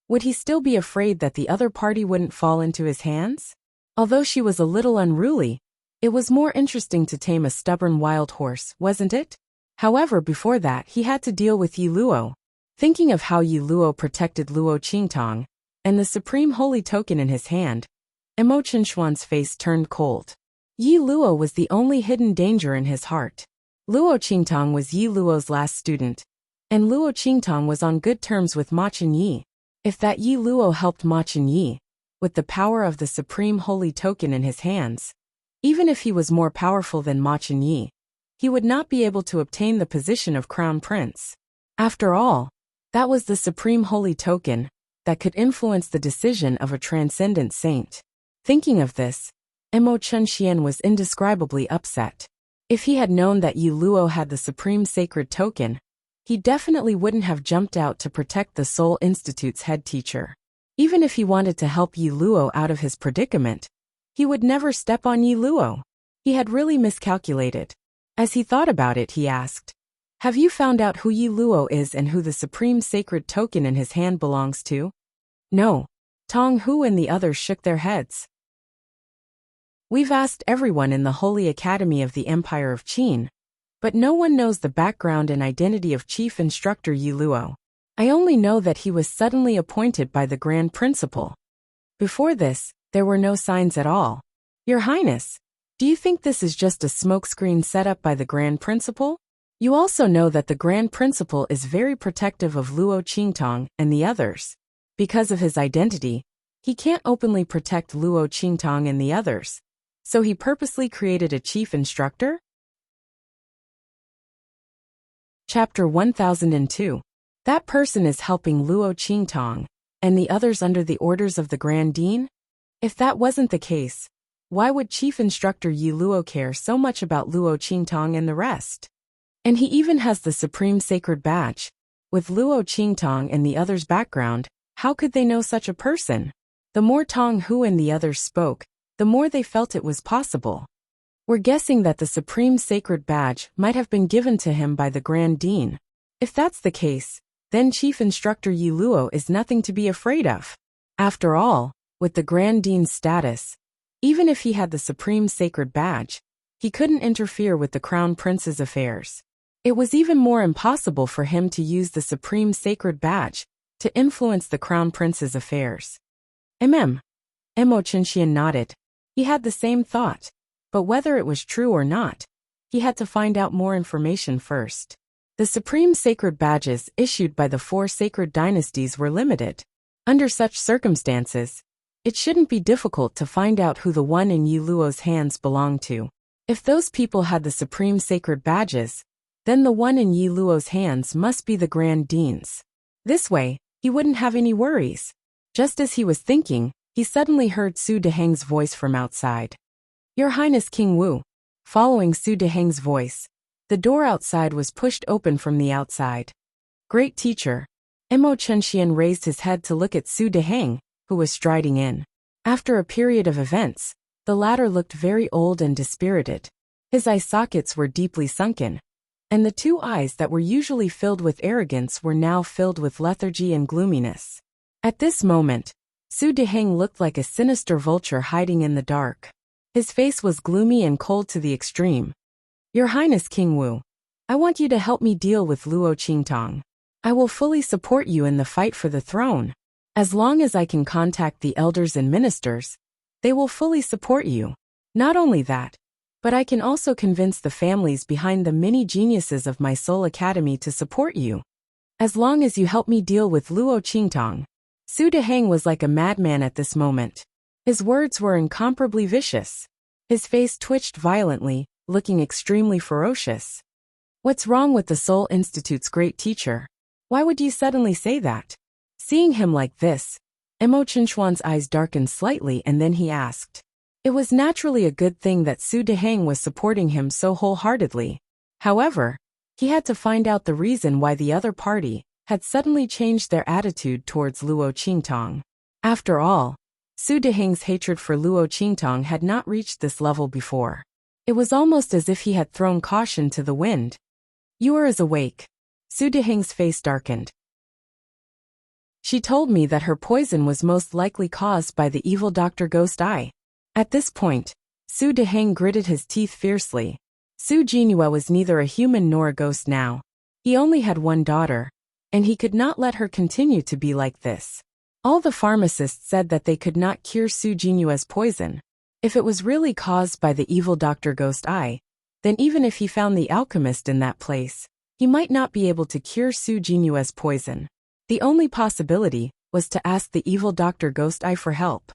Speaker 1: would he still be afraid that the other party wouldn't fall into his hands? Although she was a little unruly, It was more interesting to tame a stubborn wild horse, wasn't it? However, before that he had to deal with Yi Luo. Thinking of how Yi Luo protected Luo Qingtang, and the supreme holy token in his hand, Emo Qinshuan's face turned cold. Yi Luo was the only hidden danger in his heart. Luo Qingtang was Yi Luo's last student, and Luo Qingtang was on good terms with Ma Qinyi. If that Yi Luo helped Ma Qinyi, with the power of the supreme holy token in his hands, even if he was more powerful than Ma Qinyi, he would not be able to obtain the position of crown prince. After all, that was the supreme holy token that could influence the decision of a transcendent saint. Thinking of this, Emo Chunxian was indescribably upset. If he had known that Yi Luo had the supreme sacred token, he definitely wouldn't have jumped out to protect the Seoul Institute's head teacher. Even if he wanted to help Yi Luo out of his predicament, he would never step on Yi Luo. He had really miscalculated. As he thought about it, he asked, "Have you found out who Yi Luo is and who the supreme sacred token in his hand belongs to?" "No." Tong Hu and the others shook their heads. "We've asked everyone in the Holy Academy of the Empire of Qin, but no one knows the background and identity of Chief Instructor Yi Luo. I only know that he was suddenly appointed by the Grand Principal. Before this, there were no signs at all. Your Highness, do you think this is just a smokescreen set up by the Grand Principal? You also know that the Grand Principal is very protective of Luo Qingtang and the others. Because of his identity, he can't openly protect Luo Qingtang and the others. So he purposely created a chief instructor?" Chapter 1002. That person is helping Luo Qingtang and the others under the orders of the Grand Dean? If that wasn't the case, why would Chief Instructor Yi Luo care so much about Luo Qingtang and the rest? And he even has the Supreme Sacred Badge. With Luo Qingtang and the others' background, how could they know such a person? The more Tong Hu and the others spoke, the more they felt it was possible. We're guessing that the Supreme Sacred Badge might have been given to him by the Grand Dean. If that's the case, then Chief Instructor Yi Luo is nothing to be afraid of. After all, with the Grand Dean's status, even if he had the Supreme Sacred Badge, he couldn't interfere with the Crown Prince's affairs. It was even more impossible for him to use the Supreme Sacred Badge to influence the Crown Prince's affairs. Emo Qinshian nodded. He had the same thought, but whether it was true or not, he had to find out more information first. The Supreme Sacred Badges issued by the 4 sacred dynasties were limited. Under such circumstances, it shouldn't be difficult to find out who the one in Yi Luo's hands belonged to. If those people had the Supreme Sacred Badges, then the one in Yi Luo's hands must be the Grand Dean's. This way, he wouldn't have any worries. Just as he was thinking, he suddenly heard Su Deheng's voice from outside. "Your Highness King Wu." Following Su Deheng's voice, the door outside was pushed open from the outside. "Great teacher." Emo Chunxian raised his head to look at Su Deheng, who was striding in. After a period of events, the latter looked very old and dispirited. His eye sockets were deeply sunken, and the 2 eyes that were usually filled with arrogance were now filled with lethargy and gloominess. At this moment, Su Deheng looked like a sinister vulture hiding in the dark. His face was gloomy and cold to the extreme. "Your Highness King Wu, I want you to help me deal with Luo Qingtang. I will fully support you in the fight for the throne. As long as I can contact the elders and ministers, they will fully support you. Not only that, but I can also convince the families behind the many geniuses of my Seoul Academy to support you. As long as you help me deal with Luo Qingtang." Su Deheng was like a madman at this moment. His words were incomparably vicious. His face twitched violently, looking extremely ferocious. "What's wrong with the Seoul Institute's great teacher? Why would you suddenly say that?" Seeing him like this, Emo Qinshuan's eyes darkened slightly and then he asked. It was naturally a good thing that Su Deheng was supporting him so wholeheartedly. However, he had to find out the reason why the other party had suddenly changed their attitude towards Luo Qingtang. After all, Su Deheng's hatred for Luo Qingtang had not reached this level before. It was almost as if he had thrown caution to the wind. "You are awake." Su Deheng's face darkened. "She told me that her poison was most likely caused by the evil Dr. Ghost Eye." At this point, Su Deheng gritted his teeth fiercely. Su Jinhua was neither a human nor a ghost now. He only had one daughter, and he could not let her continue to be like this. All the pharmacists said that they could not cure Su Jinhua's poison. If it was really caused by the evil Dr. Ghost Eye, then even if he found the alchemist in that place, he might not be able to cure Su Jinhua's poison. The only possibility was to ask the evil Dr. Ghost Eye for help.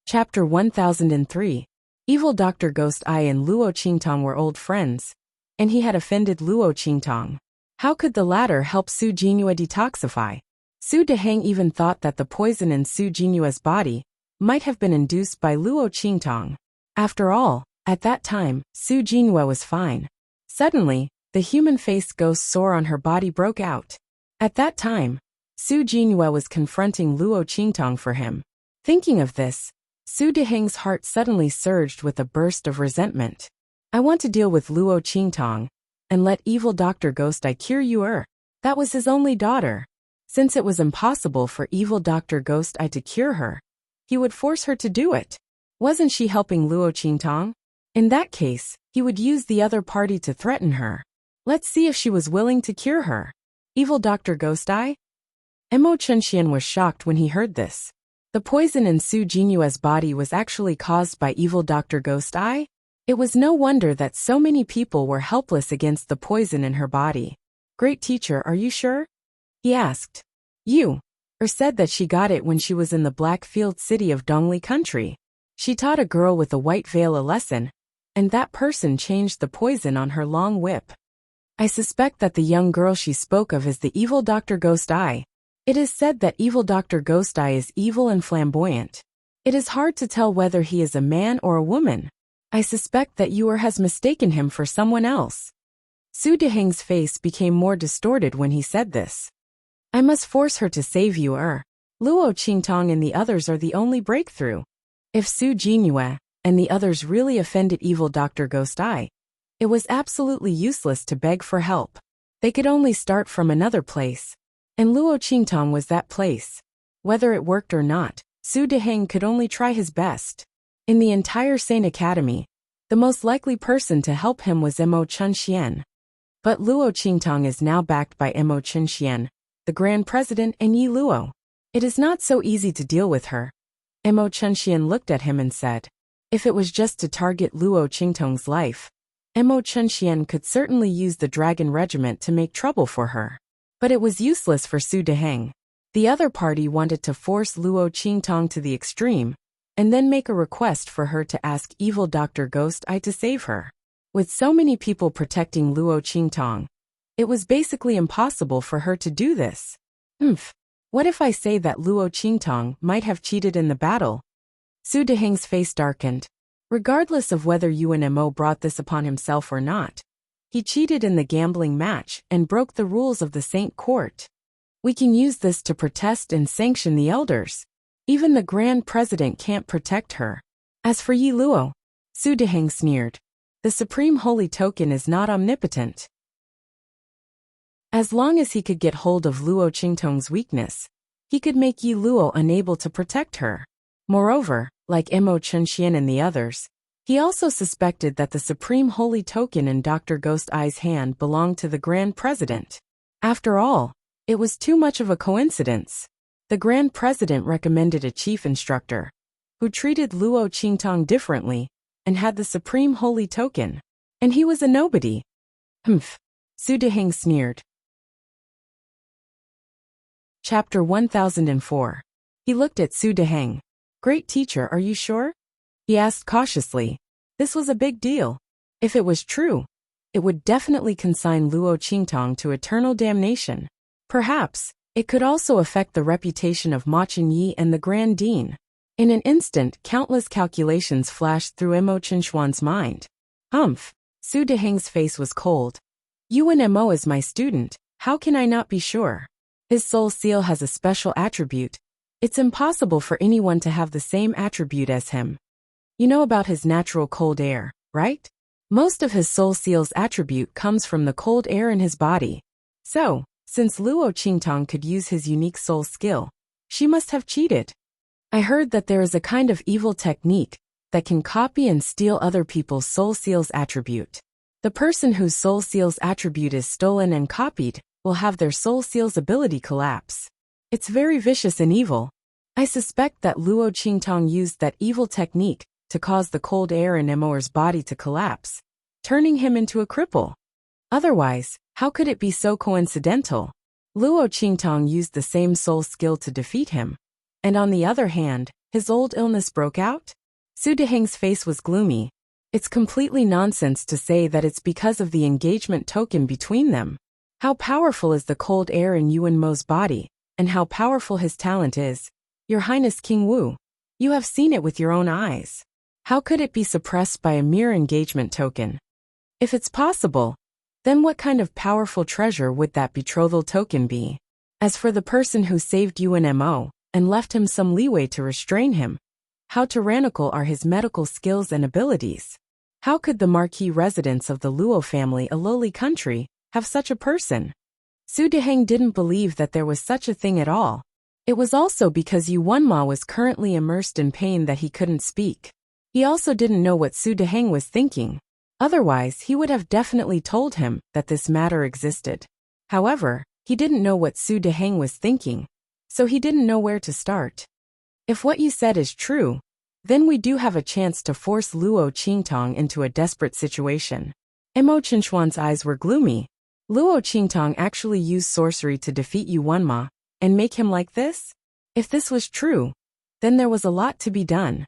Speaker 1: Chapter 1003. Evil Dr. Ghost Eye and Luo Qingtong were old friends, and he had offended Luo Qingtong. How could the latter help Su Jinhua detoxify? Su Deheng even thought that the poison in Su Jinhua's body might have been induced by Luo Qingtong. After all, at that time, Su Jinhua was fine. Suddenly, the human-faced ghost sore on her body broke out. At that time, Su Jinhua was confronting Luo Qingtong for him. Thinking of this, Su Deheng's heart suddenly surged with a burst of resentment. I want to deal with Luo Qingtong, and let evil Dr. Ghost Eye cure you. That was his only daughter. Since it was impossible for evil Dr. Ghost Eye to cure her, he would force her to do it. Wasn't she helping Luo Qingtong? In that case, he would use the other party to threaten her. Let's see if she was willing to cure her. Evil Dr. Ghost Eye? Mo Chunxian was shocked when he heard this. The poison in Su Jinhua's body was actually caused by evil Dr. Ghost Eye? It was no wonder that so many people were helpless against the poison in her body. Great teacher, are you sure? He asked. You. Said that she got it when she was in the Blackfield city of Dongli country. She taught a girl with a white veil a lesson, and that person changed the poison on her long whip. I suspect that the young girl she spoke of is the evil Dr. Ghost Eye. It is said that evil Dr. Ghost Eye is evil and flamboyant. It is hard to tell whether he is a man or a woman. I suspect that you has mistaken him for someone else. Su Deheng's face became more distorted when he said this. I must force her to save you. Luo Qingtong and the others are the only breakthrough. If Su Jinhua and the others really offended evil Dr. Ghost Eye, it was absolutely useless to beg for help. They could only start from another place. And Luo Qingtong was that place. Whether it worked or not, Su Deheng could only try his best. In the entire Sane Academy, the most likely person to help him was Mo Chunxian. But Luo Qingtong is now backed by Mo Chunxian, the Grand President, and Yi Luo. It is not so easy to deal with her. Mo Chunxian looked at him and said, if it was just to target Luo Qingtong's life, Mo Chunxian could certainly use the Dragon Regiment to make trouble for her. But it was useless for Su Deheng. The other party wanted to force Luo Qingtong to the extreme, and then make a request for her to ask evil Dr. Ghost Eye to save her. With so many people protecting Luo Qingtong, it was basically impossible for her to do this. What if I say that Luo Qingtong might have cheated in the battle? Su Deheng's face darkened. Regardless of whether Yuan Mo brought this upon himself or not, he cheated in the gambling match and broke the rules of the Saint Court. We can use this to protest and sanction the elders. Even the Grand President can't protect her. As for Yi Luo, Su Deheng sneered. The Supreme Holy Token is not omnipotent. As long as he could get hold of Luo Qingtong's weakness, he could make Yi Luo unable to protect her. Moreover, like Mo Chunxian and the others, he also suspected that the Supreme Holy Token in Dr. Ghost Eye's hand belonged to the Grand President. After all, it was too much of a coincidence. The Grand President recommended a chief instructor, who treated Luo Qingtong differently, and had the Supreme Holy Token. And he was a nobody. Su Deheng sneered. Chapter 1004. He looked at Su Deheng. Great teacher, are you sure? He asked cautiously. This was a big deal. If it was true, it would definitely consign Luo Qingtong to eternal damnation. Perhaps, it could also affect the reputation of Ma Chunyi and the Grand Dean. In an instant, countless calculations flashed through Mo Chunxuan's mind. Su Deheng's face was cold. Yuan Mo is my student, how can I not be sure? His soul seal has a special attribute. It's impossible for anyone to have the same attribute as him. You know about his natural cold air, right? Most of his soul seal's attribute comes from the cold air in his body. So, since Luo Qingtong could use his unique soul skill, she must have cheated. I heard that there is a kind of evil technique that can copy and steal other people's soul seal's attribute. The person whose soul seal's attribute is stolen and copied will have their soul seal's ability collapse. It's very vicious and evil. I suspect that Luo Qingtong used that evil technique to cause the cold air in Emoer's body to collapse, turning him into a cripple. Otherwise, how could it be so coincidental? Luo Qingtong used the same soul skill to defeat him. And on the other hand, his old illness broke out? Su Deheng's face was gloomy. It's completely nonsense to say that it's because of the engagement token between them. How powerful is the cold air in Yuan Mo's body, and how powerful his talent is, Your Highness King Wu. You have seen it with your own eyes. How could it be suppressed by a mere engagement token? If it's possible, then what kind of powerful treasure would that betrothal token be? As for the person who saved Yuan Mo and left him some leeway to restrain him, how tyrannical are his medical skills and abilities? How could the marquis residents of the Luo family, a lowly country, have such a person? Su Deheng didn't believe that there was such a thing at all. It was also because Yuan Ma was currently immersed in pain that he couldn't speak. He also didn't know what Su Deheng was thinking. Otherwise, he would have definitely told him that this matter existed. However, he didn't know what Su Deheng was thinking, so he didn't know where to start. If what you said is true, then we do have a chance to force Luo Qingtong into a desperate situation. Mo Qinshuan's eyes were gloomy. Luo Qingtong actually used sorcery to defeat Yuan Ma and make him like this? If this was true, then there was a lot to be done.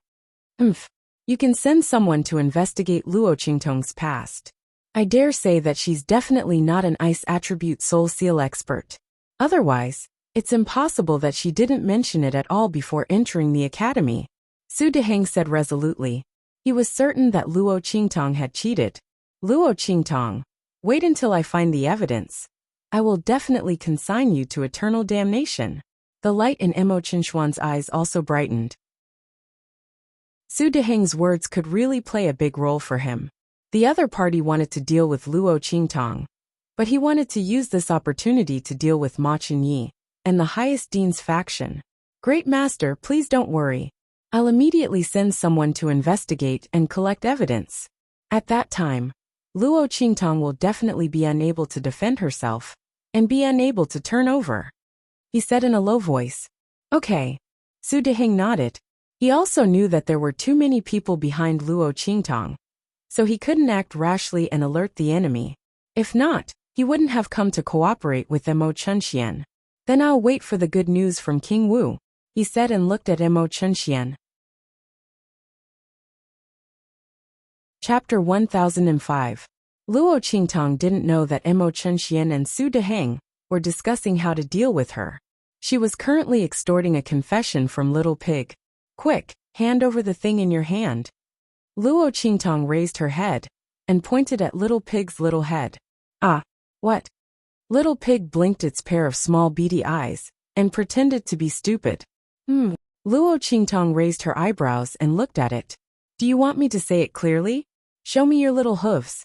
Speaker 1: You can send someone to investigate Luo Qingtong's past. I dare say that she's definitely not an ice attribute soul seal expert. Otherwise, it's impossible that she didn't mention it at all before entering the academy. Su Deheng said resolutely. He was certain that Luo Qingtong had cheated. Luo Qingtong, wait until I find the evidence. I will definitely consign you to eternal damnation. The light in Mo Qinshuan's eyes also brightened. Su Deheng's words could really play a big role for him. The other party wanted to deal with Luo Qingtong, but he wanted to use this opportunity to deal with Ma Qinyi and the highest dean's faction. Great Master, please don't worry. I'll immediately send someone to investigate and collect evidence. At that time, Luo Qingtong will definitely be unable to defend herself and be unable to turn over. He said in a low voice. Okay. Su Deheng nodded. He also knew that there were too many people behind Luo Qingtong, so he couldn't act rashly and alert the enemy. If not, he wouldn't have come to cooperate with Mo Chunxian. Then I'll wait for the good news from King Wu, he said and looked at Mo Chunxian. Chapter 1005. Luo Qingtong didn't know that Mo Chunxian and Su Deheng were discussing how to deal with her. She was currently extorting a confession from Little Pig. Quick, hand over the thing in your hand. Luo Qingtong raised her head and pointed at Little Pig's little head. Ah, what? Little Pig blinked its pair of small beady eyes and pretended to be stupid. Luo Qingtong raised her eyebrows and looked at it. Do you want me to say it clearly? Show me your little hooves.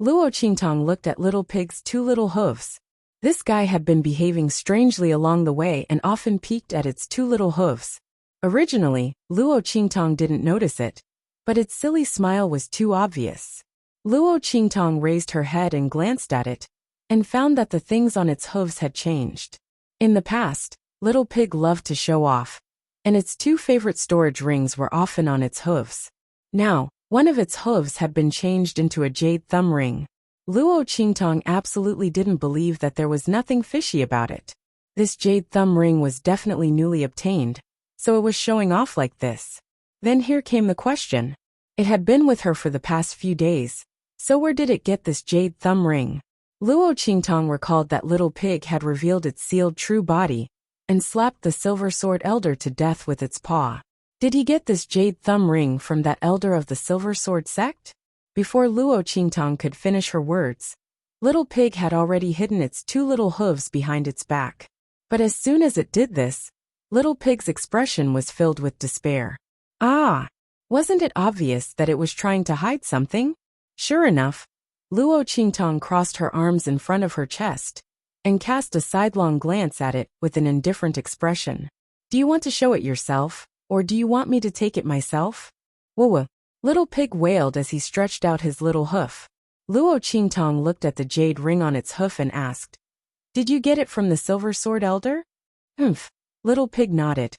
Speaker 1: Luo Qingtong looked at Little Pig's two little hooves. This guy had been behaving strangely along the way and often peeked at its two little hooves. Originally, Luo Qingtong didn't notice it, but its silly smile was too obvious. Luo Qingtong raised her head and glanced at it, and found that the things on its hooves had changed. In the past, Little Pig loved to show off, and its two favorite storage rings were often on its hooves. Now, one of its hooves had been changed into a jade thumb ring. Luo Qingtong absolutely didn't believe that there was nothing fishy about it. This jade thumb ring was definitely newly obtained, so it was showing off like this. Then here came the question. It had been with her for the past few days, so where did it get this jade thumb ring? Luo Qingtong recalled that Little Pig had revealed its sealed true body and slapped the Silver Sword Elder to death with its paw. Did he get this jade thumb ring from that elder of the Silver Sword sect? Before Luo Qingtong could finish her words, Little Pig had already hidden its two little hooves behind its back. But as soon as it did this, Little Pig's expression was filled with despair. Ah! Wasn't it obvious that it was trying to hide something? Sure enough, Luo Qingtong crossed her arms in front of her chest and cast a sidelong glance at it with an indifferent expression. Do you want to show it yourself? Or do you want me to take it myself? Whoa, Little Pig wailed as he stretched out his little hoof. Luo Qingtong looked at the jade ring on its hoof and asked, "Did you get it from the Silver Sword Elder?" "Humph." Little Pig nodded.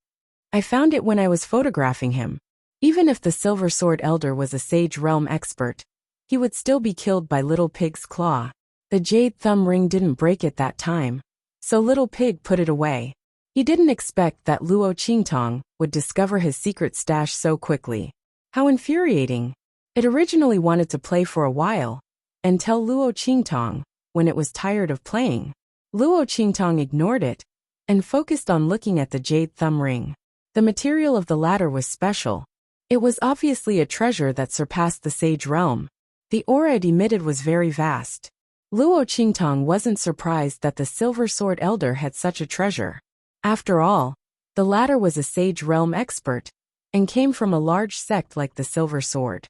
Speaker 1: "I found it when I was photographing him. Even if the Silver Sword Elder was a Sage Realm expert, he would still be killed by Little Pig's claw. The jade thumb ring didn't break at that time, so Little Pig put it away. He didn't expect that Luo Qingtong would discover his secret stash so quickly. How infuriating. It originally wanted to play for a while and tell Luo Qingtong when it was tired of playing. Luo Qingtong ignored it and focused on looking at the jade thumb ring. The material of the latter was special. It was obviously a treasure that surpassed the Sage Realm. The aura it emitted was very vast. Luo Qingtong wasn't surprised that the Silver Sword Elder had such a treasure. After all, the latter was a Sage Realm expert and came from a large sect like the Silver Sword.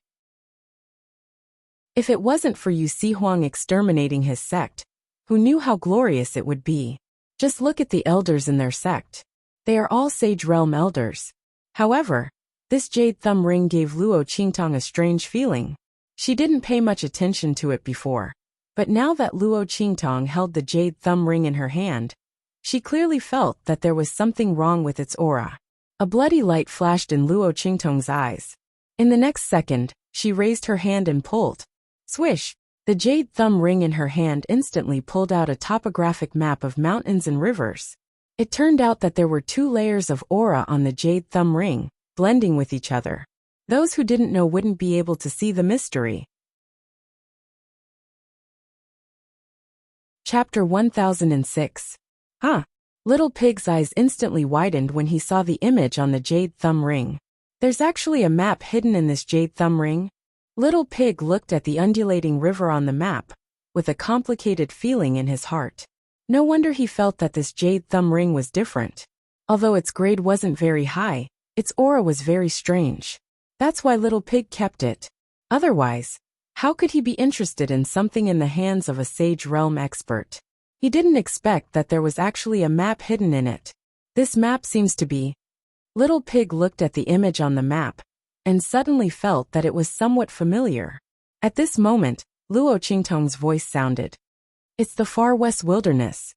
Speaker 1: If it wasn't for Yu Huang exterminating his sect, who knew how glorious it would be? Just look at the elders in their sect. They are all Sage Realm elders. However, this jade thumb ring gave Luo Qingtong a strange feeling. She didn't pay much attention to it before, but now that Luo Qingtong held the jade thumb ring in her hand, she clearly felt that there was something wrong with its aura. A bloody light flashed in Luo Qingtong's eyes. In the next second, she raised her hand and pulled. Swish! The jade thumb ring in her hand instantly pulled out a topographic map of mountains and rivers. It turned out that there were 2 layers of aura on the jade thumb ring, blending with each other. Those who didn't know wouldn't be able to see the mystery. Chapter 1006. Huh? Little Pig's eyes instantly widened when he saw the image on the jade thumb ring. There's actually a map hidden in this jade thumb ring? Little Pig looked at the undulating river on the map, with a complicated feeling in his heart. No wonder he felt that this jade thumb ring was different. Although its grade wasn't very high, its aura was very strange. That's why Little Pig kept it. Otherwise, how could he be interested in something in the hands of a Sage Realm expert? He didn't expect that there was actually a map hidden in it. This map seems to be... Little Pig looked at the image on the map, and suddenly felt that it was somewhat familiar. At this moment, Luo Qingtong's voice sounded. It's the Far West Wilderness.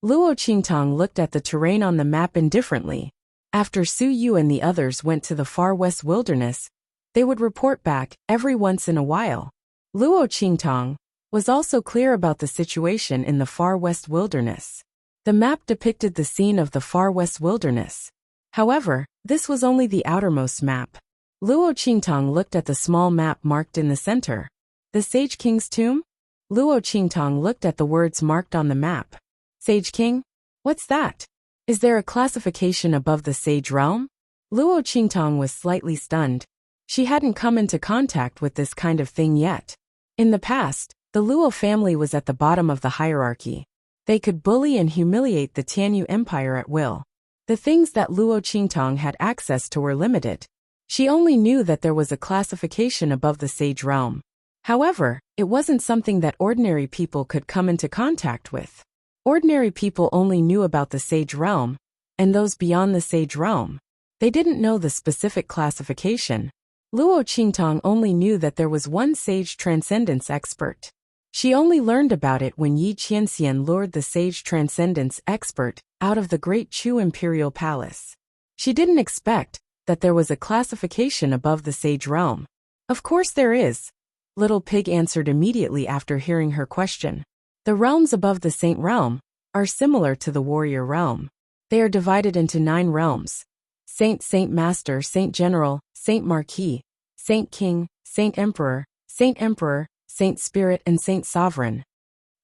Speaker 1: Luo Qingtong looked at the terrain on the map indifferently. After Su Yu and the others went to the Far West Wilderness, they would report back every once in a while. Luo Qingtong was also clear about the situation in the Far West Wilderness. The map depicted the scene of the Far West Wilderness. However, this was only the outermost map. Luo Qingtong looked at the small map marked in the center. The Sage King's tomb? Luo Qingtong looked at the words marked on the map. Sage King? What's that? Is there a classification above the Sage Realm? Luo Qingtong was slightly stunned. She hadn't come into contact with this kind of thing yet. In the past, the Luo family was at the bottom of the hierarchy. They could bully and humiliate the Tianyu Empire at will. The things that Luo Qingtong had access to were limited. She only knew that there was a classification above the Sage Realm. However, it wasn't something that ordinary people could come into contact with. Ordinary people only knew about the Sage Realm, and those beyond the Sage Realm. They didn't know the specific classification. Luo Qingtong only knew that there was one Sage Transcendence expert. She only learned about it when Yi Qianxian lured the Sage Transcendence expert out of the Great Chu Imperial Palace. She didn't expect that there was a classification above the Sage Realm. Of course there is. Little Pig answered immediately after hearing her question. The realms above the Saint Realm are similar to the Warrior Realm. They are divided into 9 realms. Saint, Saint Master, Saint General, Saint Marquis, Saint King, Saint Emperor, Saint Spirit and Saint Sovereign.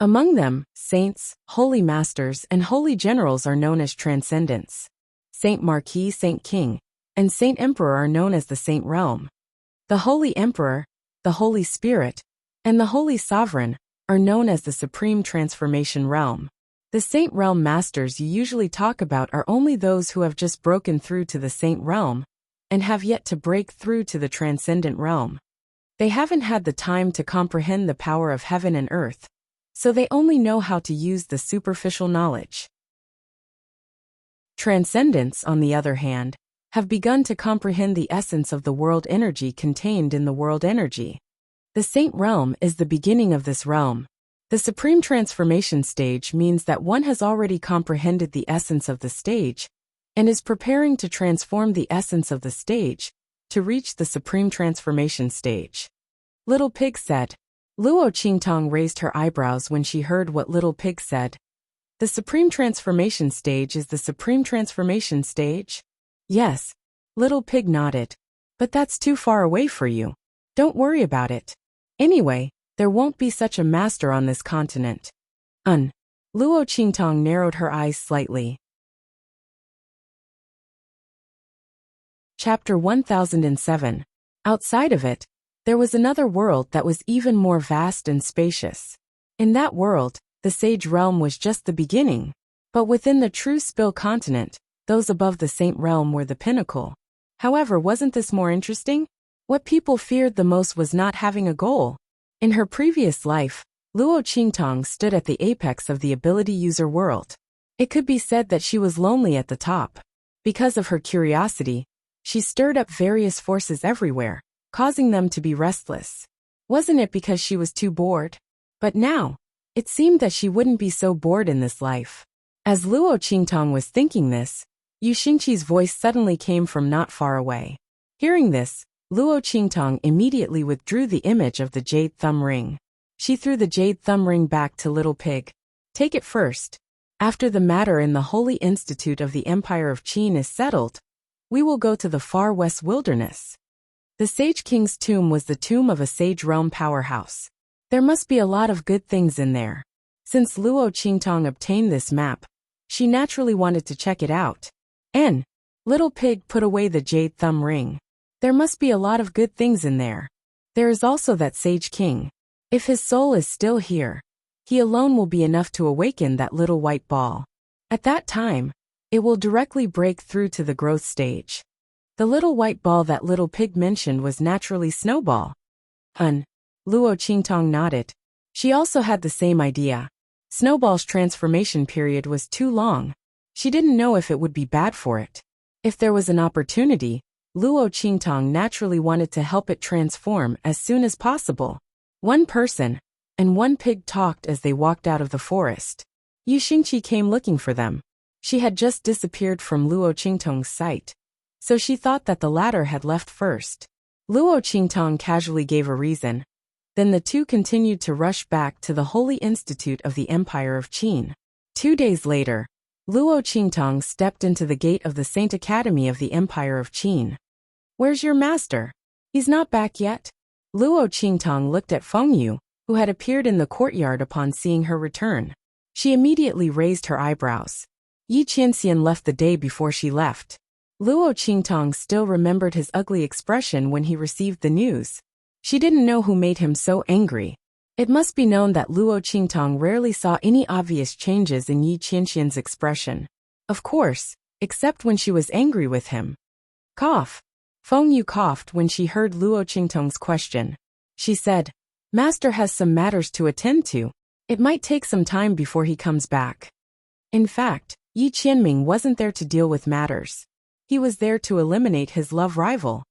Speaker 1: Among them, saints, holy masters and holy generals are known as transcendents. Saint Marquis, Saint King, and Saint Emperor are known as the Saint Realm. The Holy Emperor, the Holy Spirit, and the Holy Sovereign are known as the Supreme Transformation Realm. The Saint Realm Masters you usually talk about are only those who have just broken through to the Saint Realm and have yet to break through to the Transcendent Realm. They haven't had the time to comprehend the power of heaven and earth, so they only know how to use the superficial knowledge. Transcendents, on the other hand, have begun to comprehend the essence of the world energy contained in the world energy. The Saint Realm is the beginning of this realm. The Supreme Transformation Stage means that one has already comprehended the essence of the stage and is preparing to transform the essence of the stage to reach the Supreme Transformation Stage. Little Pig said. Luo Qingtong raised her eyebrows when she heard what Little Pig said. The Supreme Transformation Stage is the Supreme Transformation Stage? Yes. Little Pig nodded. But that's too far away for you. Don't worry about it. Anyway, there won't be such a master on this continent. Luo Qingtong narrowed her eyes slightly. Chapter 1007. Outside of it, there was another world that was even more vast and spacious. In that world, the Sage Realm was just the beginning. But within the true Spill continent, those above the Saint Realm were the pinnacle. However, wasn't this more interesting? What people feared the most was not having a goal. In her previous life, Luo Qingtong stood at the apex of the ability user world. It could be said that she was lonely at the top. Because of her curiosity, she stirred up various forces everywhere, causing them to be restless. Wasn't it because she was too bored? But now, it seemed that she wouldn't be so bored in this life. As Luo Qingtong was thinking this, Yu Xingqi's voice suddenly came from not far away. Hearing this, Luo Qingtong immediately withdrew the image of the jade thumb ring. She threw the jade thumb ring back to Little Pig. Take it first. After the matter in the Holy Institute of the Empire of Qin is settled, we will go to the far west wilderness. The Sage King's tomb was the tomb of a Sage Realm powerhouse. There must be a lot of good things in there. Since Luo Qingtong obtained this map, she naturally wanted to check it out. Little Pig put away the jade thumb ring. There must be a lot of good things in there. There is also that Sage King. If his soul is still here, he alone will be enough to awaken that little white ball. At that time, it will directly break through to the growth stage. The little white ball that Little Pig mentioned was naturally Snowball. Luo Qingtong nodded. She also had the same idea. Snowball's transformation period was too long. She didn't know if it would be bad for it. If there was an opportunity, Luo Qingtong naturally wanted to help it transform as soon as possible. One person and one pig talked as they walked out of the forest. Yu Xingqi came looking for them. She had just disappeared from Luo Qingtong's sight, so she thought that the latter had left first. Luo Qingtong casually gave a reason. Then the two continued to rush back to the Holy Institute of the Empire of Qin. 2 days later, Luo Qingtong stepped into the gate of the Saint Academy of the Empire of Qin. Where's your master? He's not back yet? Luo Qingtong looked at Feng Yu, who had appeared in the courtyard upon seeing her return. She immediately raised her eyebrows. Yi Qianxian left the day before she left. Luo Qingtong still remembered his ugly expression when he received the news. She didn't know who made him so angry. It must be known that Luo Qingtong rarely saw any obvious changes in Yi Qianxian's expression. Of course, except when she was angry with him. Cough. Feng Yu coughed when she heard Luo Qingtong's question. She said, Master has some matters to attend to. It might take some time before he comes back. In fact, Yi Qianming wasn't there to deal with matters. He was there to eliminate his love rival.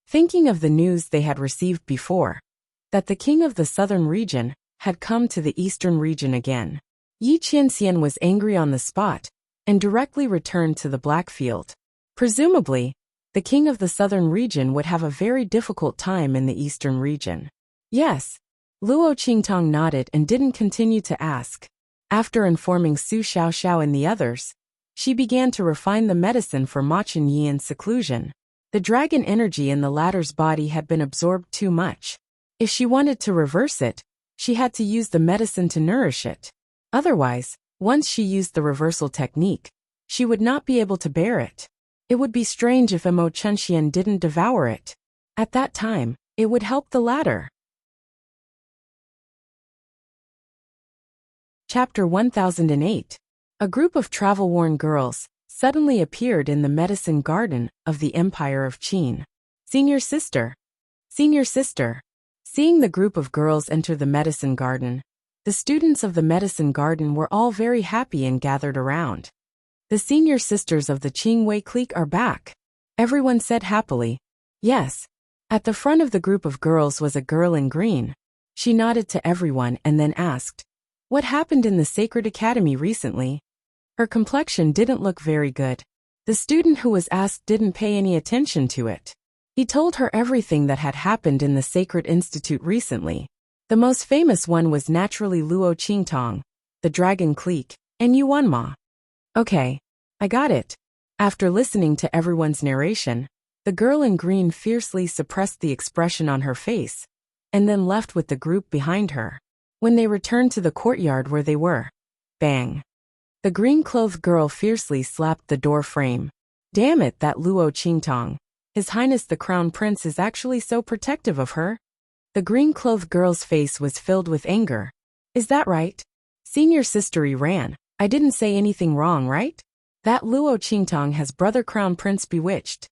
Speaker 1: Thinking of the news they had received before, that the king of the southern region had come to the eastern region again, Yi Qianxian was angry on the spot and directly returned to the Blackfield. Presumably, the king of the southern region would have a very difficult time in the eastern region. Yes. Luo Qingtong nodded and didn't continue to ask. After informing Su Xiaoxiao and the others, she began to refine the medicine for Ma Chenyi in seclusion. The dragon energy in the latter's body had been absorbed too much. If she wanted to reverse it, she had to use the medicine to nourish it. Otherwise, once she used the reversal technique, she would not be able to bear it. It would be strange if Mo Chenxian didn't devour it. At that time, it would help the latter. Chapter 1008. A group of travel-worn girls suddenly appeared in the medicine garden of the Empire of Qin. Senior sister. Senior sister. Seeing the group of girls enter the medicine garden, the students of the medicine garden were all very happy and gathered around. The senior sisters of the Qingwei clique are back. Everyone said happily. Yes. At the front of the group of girls was a girl in green. She nodded to everyone and then asked, "What happened in the Sacred Academy recently?" Her complexion didn't look very good. The student who was asked didn't pay any attention to it. He told her everything that had happened in the Sacred Institute recently. The most famous one was naturally Luo Qingtong, the Dragon Clique, and Yuanma. Okay, I got it. After listening to everyone's narration, the girl in green fiercely suppressed the expression on her face, and then left with the group behind her. When they returned to the courtyard where they were, bang! The green-clothed girl fiercely slapped the door frame. Damn it, that Luo Qingtong. His Highness the Crown Prince is actually so protective of her. The green-clothed girl's face was filled with anger. Is that right? Senior sister ran. I didn't say anything wrong, right? That Luo Qingtong has Brother Crown Prince bewitched.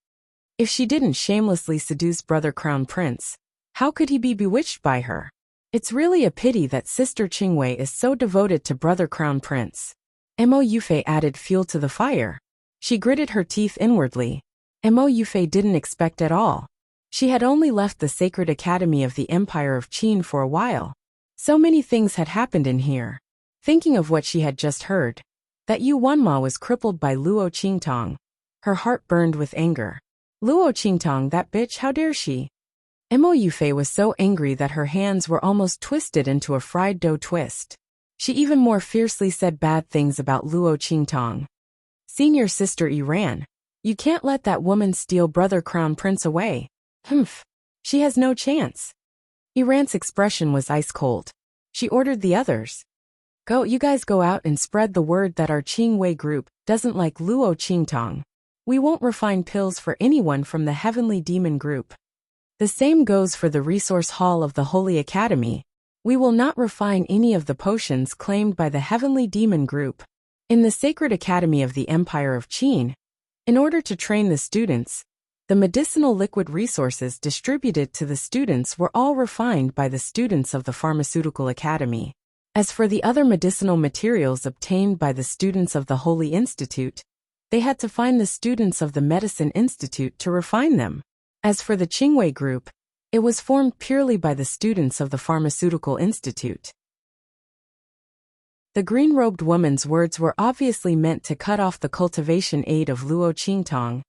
Speaker 1: If she didn't shamelessly seduce Brother Crown Prince, how could he be bewitched by her? It's really a pity that Sister Qingwei is so devoted to Brother Crown Prince. Mo Yufei added fuel to the fire. She gritted her teeth inwardly. Mo Yufei didn't expect at all. She had only left the Sacred Academy of the Empire of Qin for a while. So many things had happened in here. Thinking of what she had just heard, that Yu Wanma was crippled by Luo Qingtong, her heart burned with anger. Luo Qingtong, that bitch, how dare she? Mo Yufei was so angry that her hands were almost twisted into a fried dough twist. She even more fiercely said bad things about Luo Qingtong. Senior sister ran. You can't let that woman steal Brother Crown Prince away. Humph. She has no chance. Iran's expression was ice cold. She ordered the others. You guys go out and spread the word that our Qingwei group doesn't like Luo Qingtong. We won't refine pills for anyone from the Heavenly Demon group. The same goes for the Resource Hall of the Holy Academy. We will not refine any of the potions claimed by the Heavenly Demon group. In the Sacred Academy of the Empire of Qin, in order to train the students, the medicinal liquid resources distributed to the students were all refined by the students of the Pharmaceutical Academy. As for the other medicinal materials obtained by the students of the Holy Institute, they had to find the students of the Medicine Institute to refine them. As for the Qingwei group, it was formed purely by the students of the Pharmaceutical Institute. The green-robed woman's words were obviously meant to cut off the cultivation aid of Luo Qingtong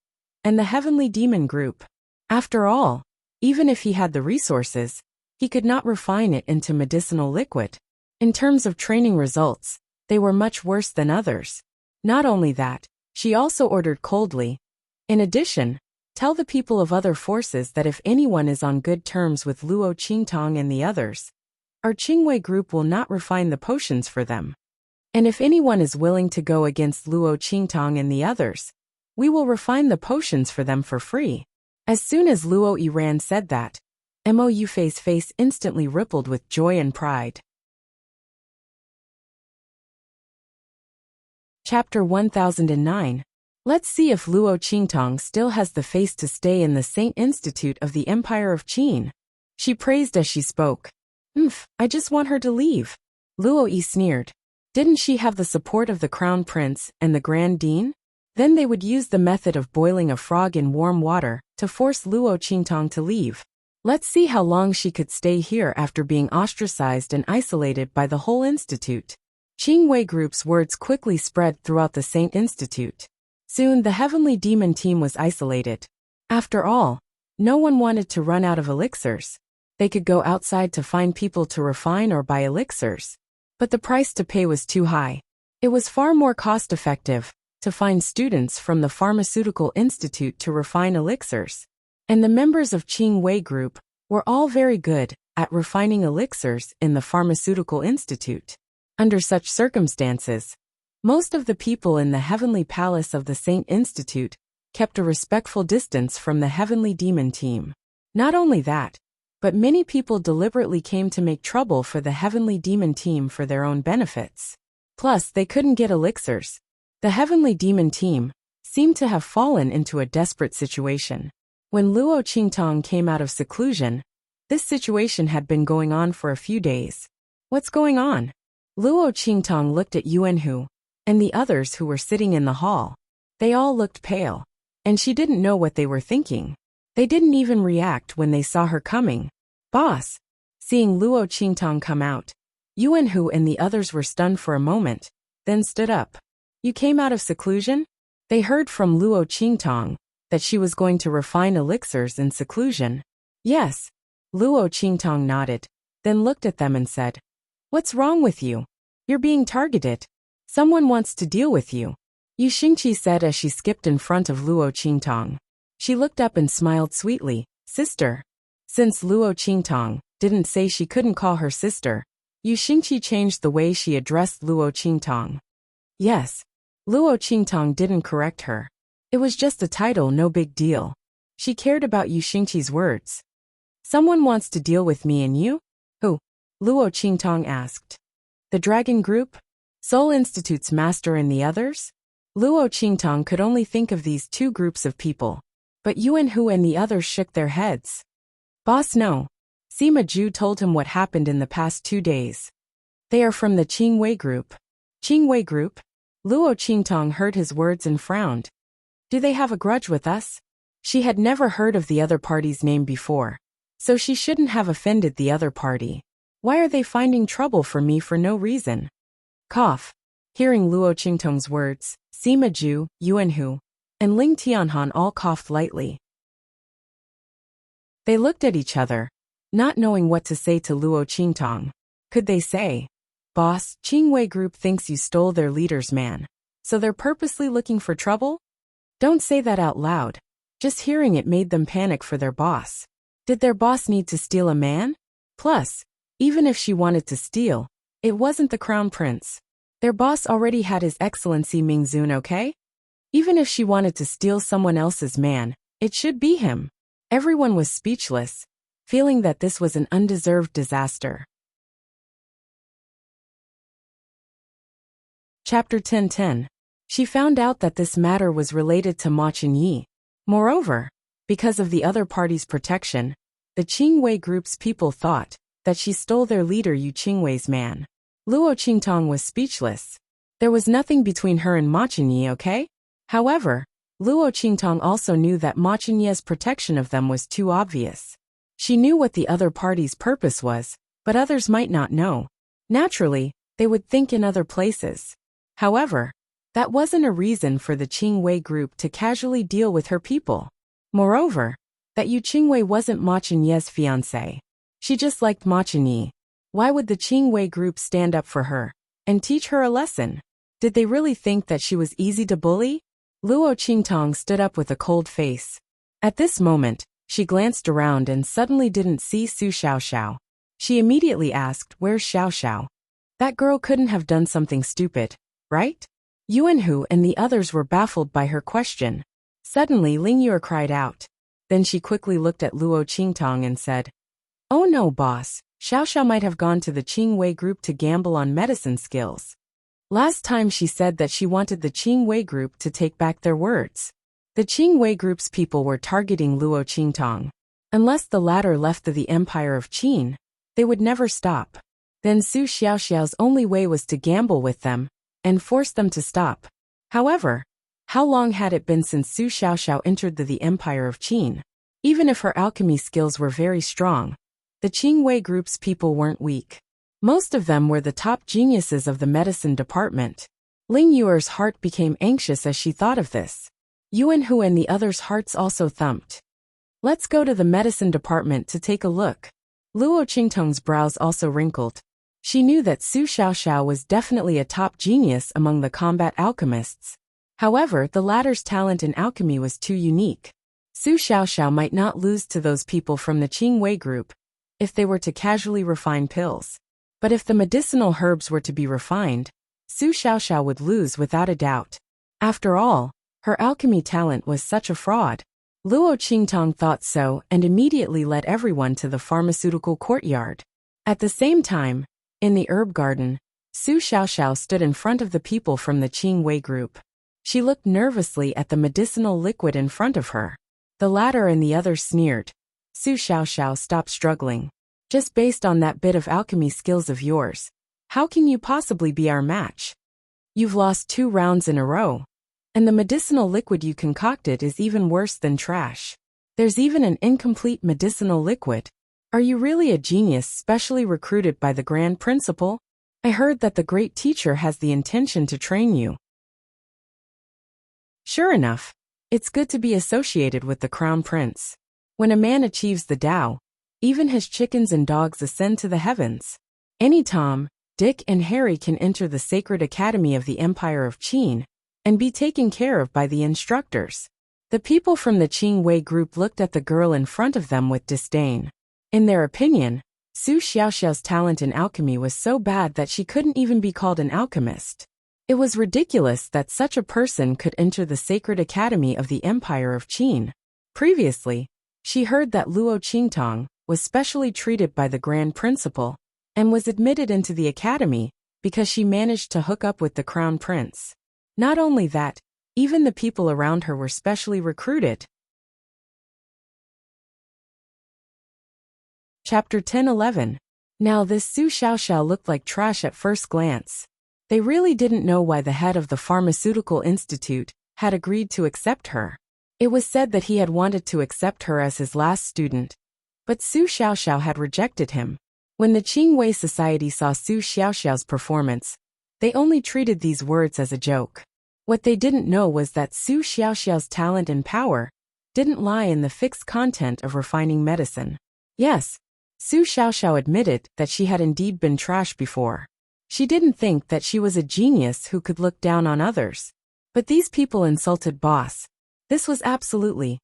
Speaker 1: and the Heavenly Demon group. After all, even if he had the resources, he could not refine it into medicinal liquid. In terms of training results, they were much worse than others. Not only that, she also ordered coldly. In addition, tell the people of other forces that if anyone is on good terms with Luo Qingtong and the others, our Qingwei group will not refine the potions for them. And if anyone is willing to go against Luo Qingtong and the others, we will refine the potions for them for free. As soon as Luo Yiran said that, Mo Yufei's face instantly rippled with joy and pride. Chapter 1009. Let's see if Luo Qingtong still has the face to stay in the Saint Institute of the Empire of Qin. She praised as she spoke. I just want her to leave. Luo Yi sneered. Didn't she have the support of the Crown Prince and the Grand Dean? Then they would use the method of boiling a frog in warm water to force Luo Qingtong to leave. Let's see how long she could stay here after being ostracized and isolated by the whole institute. Qingwei group's words quickly spread throughout the Saint Institute. Soon the Heavenly Demon team was isolated. After all, no one wanted to run out of elixirs. They could go outside to find people to refine or buy elixirs. But the price to pay was too high. It was far more cost-effective to find students from the Pharmaceutical Institute to refine elixirs. And the members of Qingwei group were all very good at refining elixirs in the Pharmaceutical Institute. Under such circumstances, most of the people in the Heavenly Palace of the Saint Institute kept a respectful distance from the Heavenly Demon team. Not only that, but many people deliberately came to make trouble for the Heavenly Demon team for their own benefits. Plus, they couldn't get elixirs. The Heavenly Demon team seemed to have fallen into a desperate situation. When Luo Qingtong came out of seclusion, this situation had been going on for a few days. What's going on? Luo Qingtong looked at Yuanhu and the others who were sitting in the hall. They all looked pale, and she didn't know what they were thinking. They didn't even react when they saw her coming. Boss! Seeing Luo Qingtong come out, Yuanhu and the others were stunned for a moment, then stood up. You came out of seclusion? They heard from Luo Qingtong that she was going to refine elixirs in seclusion. Yes. Luo Qingtong nodded, then looked at them and said, What's wrong with you? You're being targeted. Someone wants to deal with you. Yu Xingqi said as she skipped in front of Luo Qingtong. She looked up and smiled sweetly. Sister. Since Luo Qingtong didn't say she couldn't call her sister, Yu Xingqi changed the way she addressed Luo Qingtong. Yes. Luo Qingtong didn't correct her. It was just a title, no big deal. She cared about Yu Xingqi's words. Someone wants to deal with me and you? Who? Luo Qingtong asked. The Dragon Group? Seoul Institute's master and the others? Luo Qingtong could only think of these two groups of people. But Yuanhu and the others shook their heads. Boss, no. Sima Ju told him what happened in the past 2 days. They are from the Qingwei Group. Qingwei Group? Luo Qingtong heard his words and frowned. Do they have a grudge with us? She had never heard of the other party's name before, so she shouldn't have offended the other party. Why are they finding trouble for me for no reason? Cough. Hearing Luo Qingtong's words, Sima Ju, Yuanhu, and Ling Tianhan all coughed lightly. They looked at each other, not knowing what to say to Luo Qingtong. Could they say, Boss, Qingwei Group thinks you stole their leader's man, so they're purposely looking for trouble? Don't say that out loud. Just hearing it made them panic for their boss. Did their boss need to steal a man? Plus, even if she wanted to steal, it wasn't the crown prince. Their boss already had His Excellency Mingzun, okay? Even if she wanted to steal someone else's man, it should be him. Everyone was speechless, feeling that this was an undeserved disaster. Chapter 10:10. She found out that this matter was related to Ma Chenyi. Moreover, because of the other party's protection, the Qingwei Group's people thought that she stole their leader Yu Qingwei's man. Luo Qingtong was speechless. There was nothing between her and Ma Chenyi, okay? However, Luo Qingtong also knew that Ma Chenyi's protection of them was too obvious. She knew what the other party's purpose was, but others might not know. Naturally, they would think in other places. However, that wasn't a reason for the Qingwei Group to casually deal with her people. Moreover, that Yu Qingwei wasn't Ma Chenyi's fiancé. She just liked Ma Chenyi. Why would the Qingwei Group stand up for her and teach her a lesson? Did they really think that she was easy to bully? Luo Qingtong stood up with a cold face. At this moment, she glanced around and suddenly didn't see Su Xiaoxiao. She immediately asked, Where's Xiaoxiao? That girl couldn't have done something stupid, right? Yuanhu and the others were baffled by her question. Suddenly Ling Yue cried out. Then she quickly looked at Luo Qingtong and said, Oh no, boss, Xiaoxiao might have gone to the Qingwei Group to gamble on medicine skills. Last time she said that she wanted the Qingwei Group to take back their words. The Qingwei Group's people were targeting Luo Qingtong. Unless the latter left the Empire of Qin, they would never stop. Then Su Xiaoxiao's only way was to gamble with them and force them to stop. However, how long had it been since Su Xiaoxiao entered the Empire of Qin? Even if her alchemy skills were very strong, the Qingwei Group's people weren't weak. Most of them were the top geniuses of the medicine department. Ling Yuer's heart became anxious as she thought of this. Yuanhu and the others' hearts also thumped. Let's go to the medicine department to take a look. Luo Qingtong's brows also wrinkled. She knew that Su Xiaoxiao was definitely a top genius among the combat alchemists. However, the latter's talent in alchemy was too unique. Su Xiaoxiao might not lose to those people from the Qingwei Group if they were to casually refine pills. But if the medicinal herbs were to be refined, Su Xiaoxiao would lose without a doubt. After all, her alchemy talent was such a fraud. Luo Qingtong thought so and immediately led everyone to the pharmaceutical courtyard. At the same time, in the herb garden, Su Xiaoxiao stood in front of the people from the Qingwei Group. She looked nervously at the medicinal liquid in front of her. The latter and the others sneered. Su Xiaoxiao, stop struggling. Just based on that bit of alchemy skills of yours, how can you possibly be our match? You've lost 2 rounds in a row. And the medicinal liquid you concocted is even worse than trash. There's even an incomplete medicinal liquid. Are you really a genius specially recruited by the Grand Principal? I heard that the great teacher has the intention to train you. Sure enough, it's good to be associated with the Crown Prince. When a man achieves the Tao, even his chickens and dogs ascend to the heavens. Any Tom, Dick and Harry can enter the sacred academy of the Empire of Qin and be taken care of by the instructors. The people from the Qing Wei group looked at the girl in front of them with disdain. In their opinion, Su Xiaoxiao's talent in alchemy was so bad that she couldn't even be called an alchemist. It was ridiculous that such a person could enter the sacred academy of the Empire of Qin. Previously, she heard that Luo Qingtong was specially treated by the Grand Principal and was admitted into the academy because she managed to hook up with the Crown Prince. Not only that, even the people around her were specially recruited. Chapter 10-11. Now this Su Xiaoxiao looked like trash at first glance. They really didn't know why the head of the Pharmaceutical Institute had agreed to accept her. It was said that he had wanted to accept her as his last student, but Su Xiaoxiao had rejected him. When the Qing Wei Society saw Su Xiaoxiao's performance, they only treated these words as a joke. What they didn't know was that Su Xiaoxiao's talent and power didn't lie in the fixed content of refining medicine. Yes, Su Xiaoxiao admitted that she had indeed been trash before. She didn't think that she was a genius who could look down on others. But these people insulted boss. This was absolutely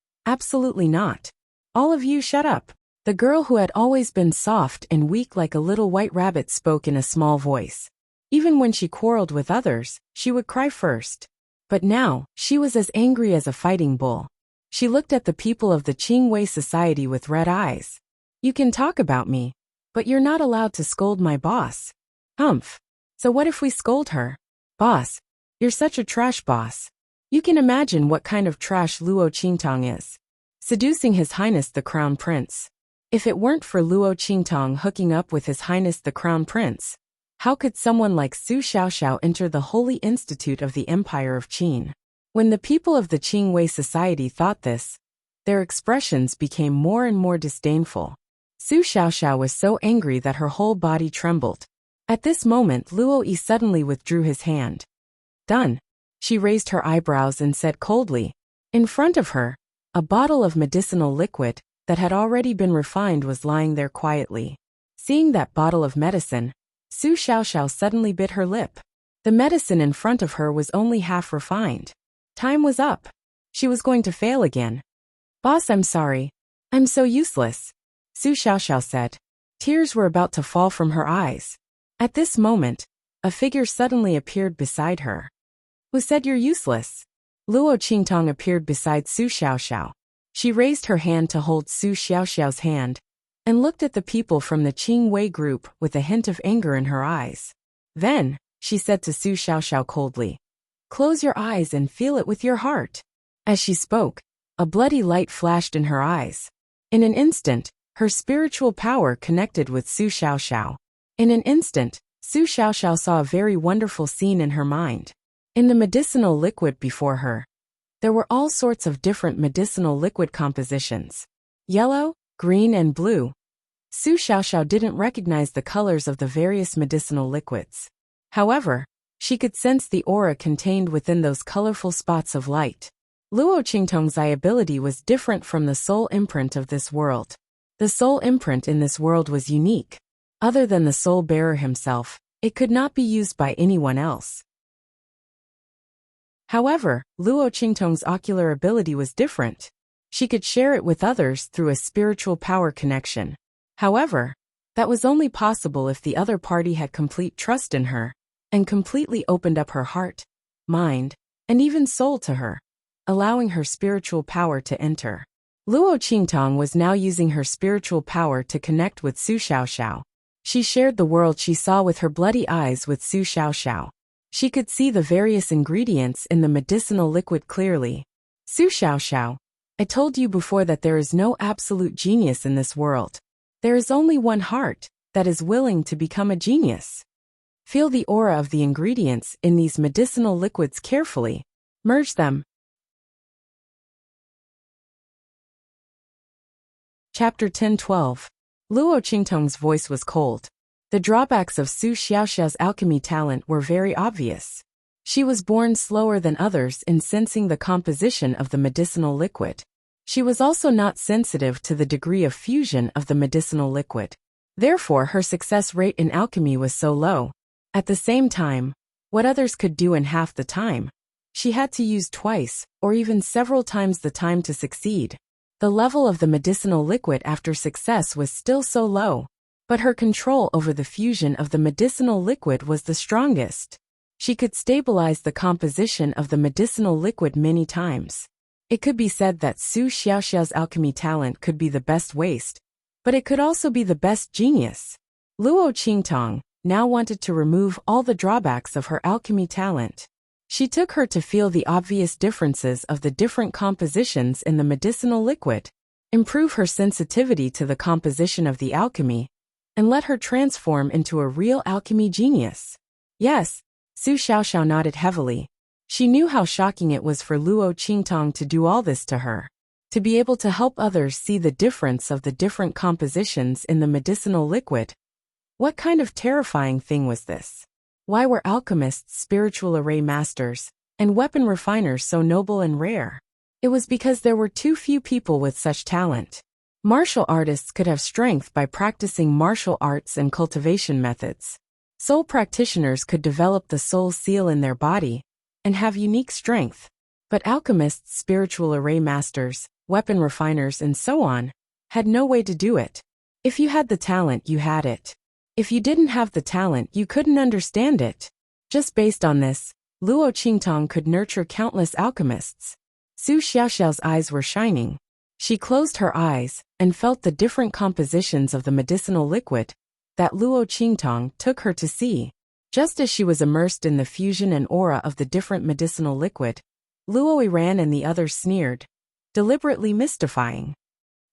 Speaker 1: not. All of you shut up. The girl who had always been soft and weak like a little white rabbit spoke in a small voice. Even when she quarreled with others, she would cry first. But now, she was as angry as a fighting bull. She looked at the people of the Qing Wei Society with red eyes. You can talk about me, but you're not allowed to scold my boss. Humph. So what if we scold her? Boss, you're such a trash boss. You can imagine what kind of trash Luo Qingtong is. Seducing His Highness the Crown Prince. If it weren't for Luo Qingtong hooking up with His Highness the Crown Prince, how could someone like Su Xiaoxiao enter the Holy Institute of the Empire of Qin? When the people of the Qing Wei Society thought this, their expressions became more and more disdainful. Su Xiaoxiao was so angry that her whole body trembled. At this moment Luo Yi suddenly withdrew his hand. Done. She raised her eyebrows and said coldly. In front of her, a bottle of medicinal liquid that had already been refined was lying there quietly. Seeing that bottle of medicine, Su Xiaoxiao suddenly bit her lip. The medicine in front of her was only half refined. Time was up. She was going to fail again. Boss, I'm sorry. I'm so useless, Su Xiaoxiao said. Tears were about to fall from her eyes. At this moment, a figure suddenly appeared beside her. Who said you're useless? Luo Qingtong appeared beside Su Xiaoxiao. She raised her hand to hold Su Xiaoxiao's hand, and looked at the people from the Qing Wei group with a hint of anger in her eyes. Then, she said to Su Xiaoxiao coldly, "Close your eyes and feel it with your heart." As she spoke, a bloody light flashed in her eyes. In an instant, her spiritual power connected with Su Xiaoxiao. In an instant, Su Xiaoxiao saw a very wonderful scene in her mind. In the medicinal liquid before her, there were all sorts of different medicinal liquid compositions. Yellow, green and blue. Su Xiaoxiao didn't recognize the colors of the various medicinal liquids. However, she could sense the aura contained within those colorful spots of light. Luo Qingtong's ability was different from the soul imprint of this world. The soul imprint in this world was unique. Other than the soul bearer himself, it could not be used by anyone else. However, Luo Qingtong's ocular ability was different. She could share it with others through a spiritual power connection. However, that was only possible if the other party had complete trust in her, and completely opened up her heart, mind, and even soul to her, allowing her spiritual power to enter. Luo Qingtong was now using her spiritual power to connect with Su Xiaoxiao. She shared the world she saw with her bloody eyes with Su Xiaoxiao. She could see the various ingredients in the medicinal liquid clearly. Su Xiaoxiao, I told you before that there is no absolute genius in this world. There is only one heart that is willing to become a genius. Feel the aura of the ingredients in these medicinal liquids carefully. Merge them. Chapter 10:12. Luo Qingtong's voice was cold. The drawbacks of Su Xiaoxiao's alchemy talent were very obvious. She was born slower than others in sensing the composition of the medicinal liquid. She was also not sensitive to the degree of fusion of the medicinal liquid. Therefore, her success rate in alchemy was so low. At the same time, what others could do in half the time, she had to use twice, or even several times the time to succeed. The level of the medicinal liquid after success was still so low, but her control over the fusion of the medicinal liquid was the strongest. She could stabilize the composition of the medicinal liquid many times. It could be said that Su Xiaoxiao's alchemy talent could be the best waste, but it could also be the best genius. Luo Qingtong now wanted to remove all the drawbacks of her alchemy talent. She took her to feel the obvious differences of the different compositions in the medicinal liquid, improve her sensitivity to the composition of the alchemy, and let her transform into a real alchemy genius. Yes, Su Xiaoxiao nodded heavily. She knew how shocking it was for Luo Qingtong to do all this to her. To be able to help others see the difference of the different compositions in the medicinal liquid. What kind of terrifying thing was this? Why were alchemists, spiritual array masters, and weapon refiners so noble and rare? It was because there were too few people with such talent. Martial artists could have strength by practicing martial arts and cultivation methods. Soul practitioners could develop the soul seal in their body and have unique strength. But alchemists, spiritual array masters, weapon refiners, and so on, had no way to do it. If you had the talent, you had it. If you didn't have the talent, you couldn't understand it. Just based on this, Luo Qingtong could nurture countless alchemists. Su Xiaoxiao's eyes were shining. She closed her eyes and felt the different compositions of the medicinal liquid that Luo Qingtong took her to see. Just as she was immersed in the fusion and aura of the different medicinal liquid, Luo Iran and the others sneered, deliberately mystifying.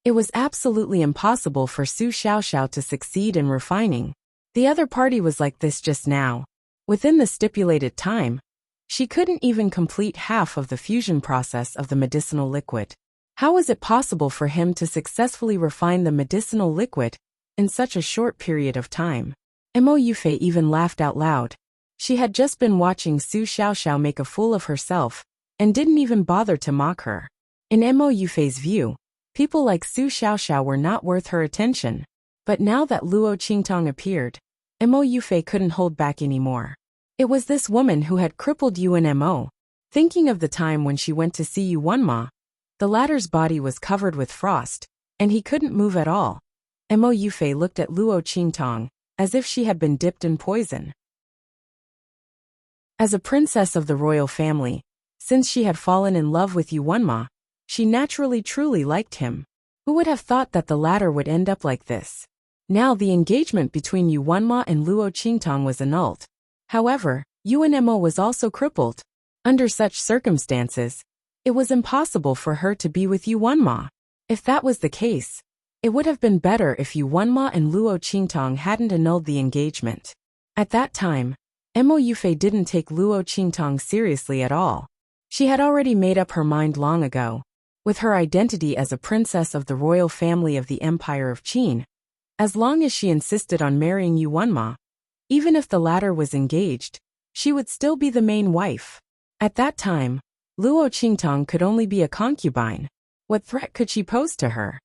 Speaker 1: It was absolutely impossible for Su Xiaoxiao to succeed in refining. The other party was like this just now. Within the stipulated time, she couldn't even complete half of the fusion process of the medicinal liquid. How was it possible for him to successfully refine the medicinal liquid in such a short period of time? Mo Yufei even laughed out loud. She had just been watching Su Xiaoxiao make a fool of herself and didn't even bother to mock her. In Mo Yufei's view, people like Su Xiaoxiao were not worth her attention. But now that Luo Qingtong appeared, Mo Yufei couldn't hold back anymore. It was this woman who had crippled Yuan Mo. Thinking of the time when she went to see Yuan Ma, the latter's body was covered with frost, and he couldn't move at all. Mo Yufei looked at Luo Qingtong as if she had been dipped in poison. As a princess of the royal family, since she had fallen in love with Yuan Ma, she naturally truly liked him. Who would have thought that the latter would end up like this? Now the engagement between Yuan Ma and Luo Qingtong was annulled. However, Yuan Mo was also crippled. Under such circumstances, it was impossible for her to be with Yuan Ma. If that was the case, it would have been better if Yuan Ma and Luo Qingtong hadn't annulled the engagement. At that time, Mo Yufei didn't take Luo Qingtong seriously at all. She had already made up her mind long ago. With her identity as a princess of the royal family of the Empire of Qin, as long as she insisted on marrying Yuan Ma, even if the latter was engaged, she would still be the main wife. At that time, Luo Qingtong could only be a concubine. What threat could she pose to her?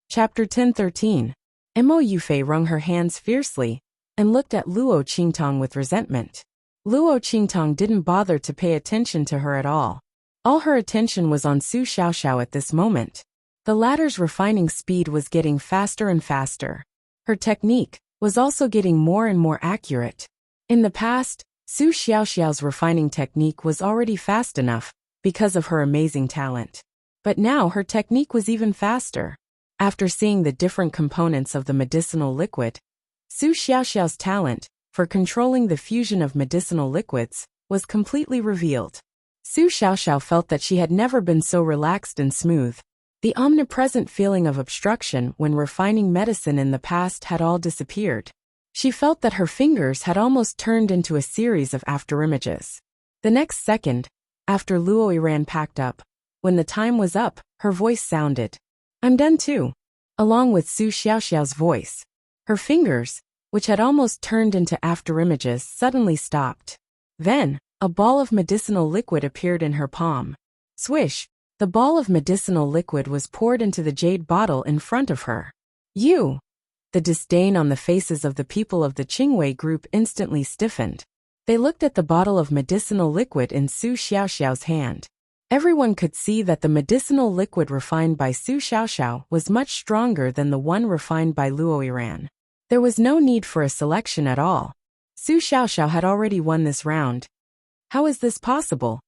Speaker 1: Chapter 10:13. Mo Yufei wrung her hands fiercely and looked at Luo Qingtong with resentment. Luo Qingtong didn't bother to pay attention to her at all. All her attention was on Su Xiaoxiao at this moment. The latter's refining speed was getting faster and faster. Her technique was also getting more and more accurate. In the past, Su Xiaoxiao's refining technique was already fast enough because of her amazing talent. But now her technique was even faster. After seeing the different components of the medicinal liquid, Su Xiaoxiao's talent for controlling the fusion of medicinal liquids was completely revealed. Su Xiaoxiao felt that she had never been so relaxed and smooth. The omnipresent feeling of obstruction when refining medicine in the past had all disappeared. She felt that her fingers had almost turned into a series of afterimages. The next second, after Luo Yiran packed up, when the time was up, her voice sounded, "I'm done too," along with Su Xiaoxiao's voice. Her fingers, which had almost turned into afterimages, suddenly stopped. Then, a ball of medicinal liquid appeared in her palm. Swish! The ball of medicinal liquid was poured into the jade bottle in front of her. "You!" The disdain on the faces of the people of the Qingwei group instantly stiffened. They looked at the bottle of medicinal liquid in Su Xiaoxiao's hand. Everyone could see that the medicinal liquid refined by Su Xiaoxiao was much stronger than the one refined by Luo Yiran. There was no need for a selection at all. Su Xiaoxiao had already won this round. How is this possible?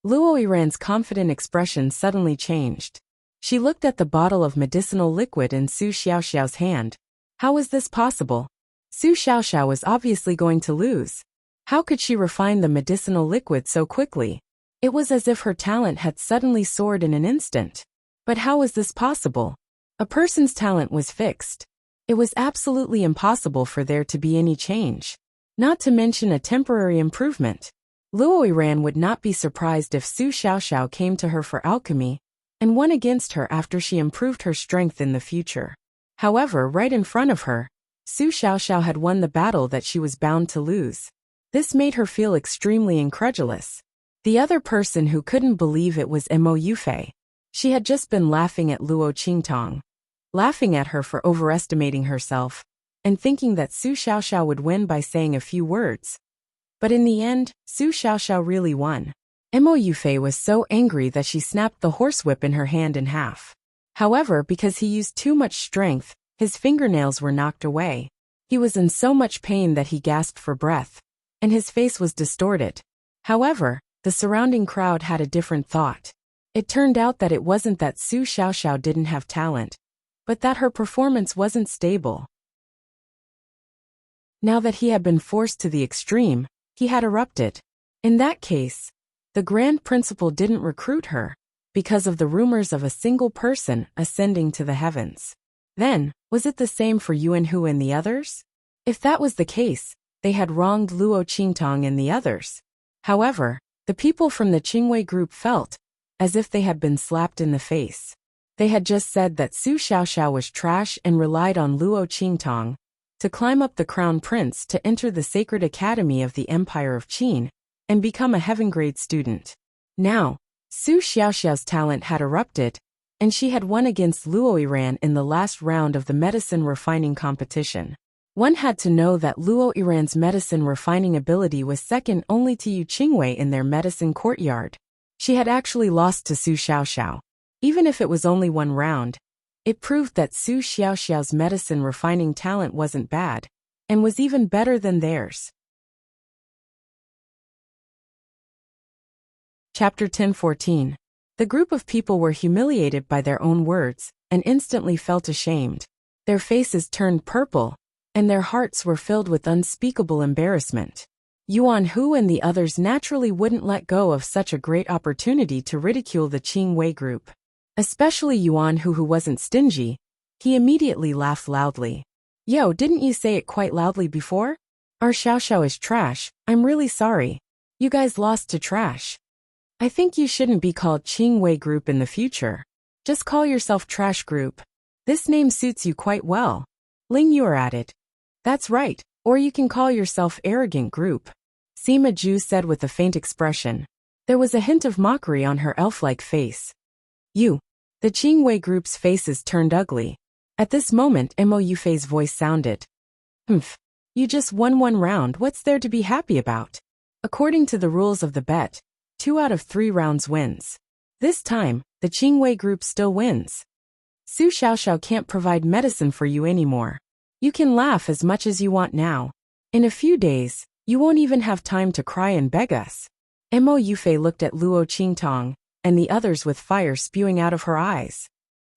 Speaker 1: Luo Yiran's confident expression suddenly changed. She looked at the bottle of medicinal liquid in Su Xiaoxiao's hand. How is this possible? Su Xiaoxiao was obviously going to lose. How could she refine the medicinal liquid so quickly? It was as if her talent had suddenly soared in an instant. But how was this possible? A person's talent was fixed. It was absolutely impossible for there to be any change. Not to mention a temporary improvement. Luo Yiran would not be surprised if Su Xiaoxiao came to her for alchemy and won against her after she improved her strength in the future. However, right in front of her, Su Xiaoxiao had won the battle that she was bound to lose. This made her feel extremely incredulous. The other person who couldn't believe it was Mo Yufei. She had just been laughing at Luo Qingtong, laughing at her for overestimating herself, and thinking that Su Xiaoxiao would win by saying a few words. But in the end, Su Xiaoxiao really won. Mo Yufei was so angry that she snapped the horsewhip in her hand in half. However, because he used too much strength, his fingernails were knocked away. He was in so much pain that he gasped for breath, and his face was distorted. However, the surrounding crowd had a different thought. It turned out that it wasn't that Su Xiaoxiao didn't have talent, but that her performance wasn't stable. Now that he had been forced to the extreme, he had erupted. In that case, the Grand Principal didn't recruit her, because of the rumors of a single person ascending to the heavens. Then, was it the same for Yuan Hu and the others? If that was the case, they had wronged Luo Qingtong and the others. However, the people from the Qingwei group felt as if they had been slapped in the face. They had just said that Su Xiaoxiao was trash and relied on Luo Qingtong to climb up the crown prince to enter the sacred academy of the Empire of Qin and become a heaven-grade student. Now, Su Xiaoxiao's talent had erupted, and she had won against Luo Yiran in the last round of the medicine refining competition. One had to know that Luo Yiran's medicine refining ability was second only to Yu Qingwei in their medicine courtyard. She had actually lost to Su Xiaoxiao. Even if it was only one round, it proved that Su Xiaoxiao's medicine refining talent wasn't bad, and was even better than theirs. Chapter 10:14. The group of people were humiliated by their own words, and instantly felt ashamed. Their faces turned purple, and their hearts were filled with unspeakable embarrassment. Yuan Hu and the others naturally wouldn't let go of such a great opportunity to ridicule the Qingwei group. Especially Yuan Hu, who wasn't stingy. He immediately laughed loudly. "Yo, didn't you say it quite loudly before? Our Xiaoxiao is trash. I'm really sorry. You guys lost to trash. I think you shouldn't be called Qingwei group in the future. Just call yourself Trash Group. This name suits you quite well. Ling, you're at it." "That's right, or you can call yourself Arrogant Group," Sima Ju said with a faint expression. There was a hint of mockery on her elf-like face. "You." The Qingwei group's faces turned ugly. At this moment, Mo Yufei's voice sounded. "Humph. You just won one round, what's there to be happy about? According to the rules of the bet, 2 out of 3 rounds wins. This time, the Qingwei group still wins. Su Xiaoxiao can't provide medicine for you anymore. You can laugh as much as you want now. In a few days, you won't even have time to cry and beg us." Mo Yufei looked at Luo Qingtong and the others with fire spewing out of her eyes.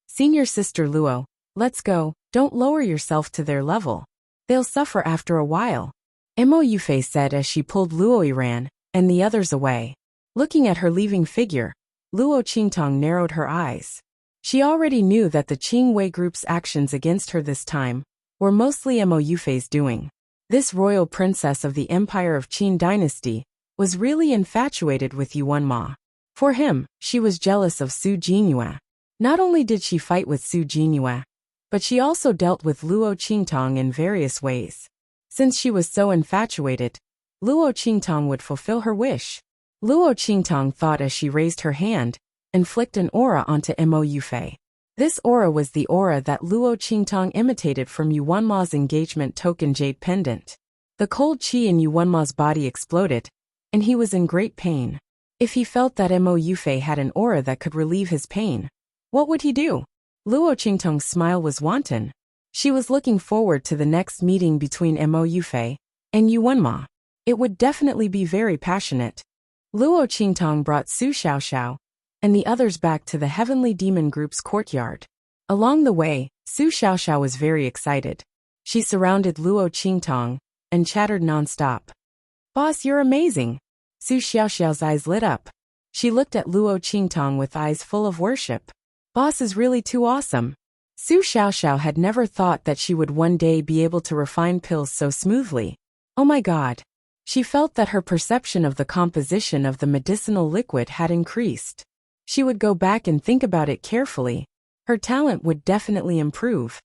Speaker 1: "Senior sister Luo, let's go, don't lower yourself to their level. They'll suffer after a while," Mo Yufei said as she pulled Luo Yiran and the others away. Looking at her leaving figure, Luo Qingtong narrowed her eyes. She already knew that the Qing Wei group's actions against her this time were mostly Mo Yufei's doing. This royal princess of the Empire of Qin dynasty was really infatuated with Yuan Ma. For him, she was jealous of Su Jinyue. Not only did she fight with Su Jinyue, but she also dealt with Luo Qingtong in various ways. Since she was so infatuated, Luo Qingtong would fulfill her wish. Luo Qingtong thought as she raised her hand and flicked an aura onto Mo Yufei. This aura was the aura that Luo Qingtong imitated from Yuan Ma's engagement token jade pendant. The cold qi in Yuan Ma's body exploded, and he was in great pain. If he felt that Mo Yufei had an aura that could relieve his pain, what would he do? Luo Qingtong's smile was wanton. She was looking forward to the next meeting between Mo Yufei and Yuan Ma. It would definitely be very passionate. Luo Qingtong brought Su Xiaoxiao and the others back to the Heavenly Demon Group's courtyard. Along the way, Su Xiaoxiao was very excited. She surrounded Luo Qingtong and chattered non-stop. "Boss, you're amazing." Su Xiaoxiao's eyes lit up. She looked at Luo Qingtong with eyes full of worship. "Boss is really too awesome." Su Xiaoxiao had never thought that she would one day be able to refine pills so smoothly. Oh my god. She felt that her perception of the composition of the medicinal liquid had increased. She would go back and think about it carefully. Her talent would definitely improve.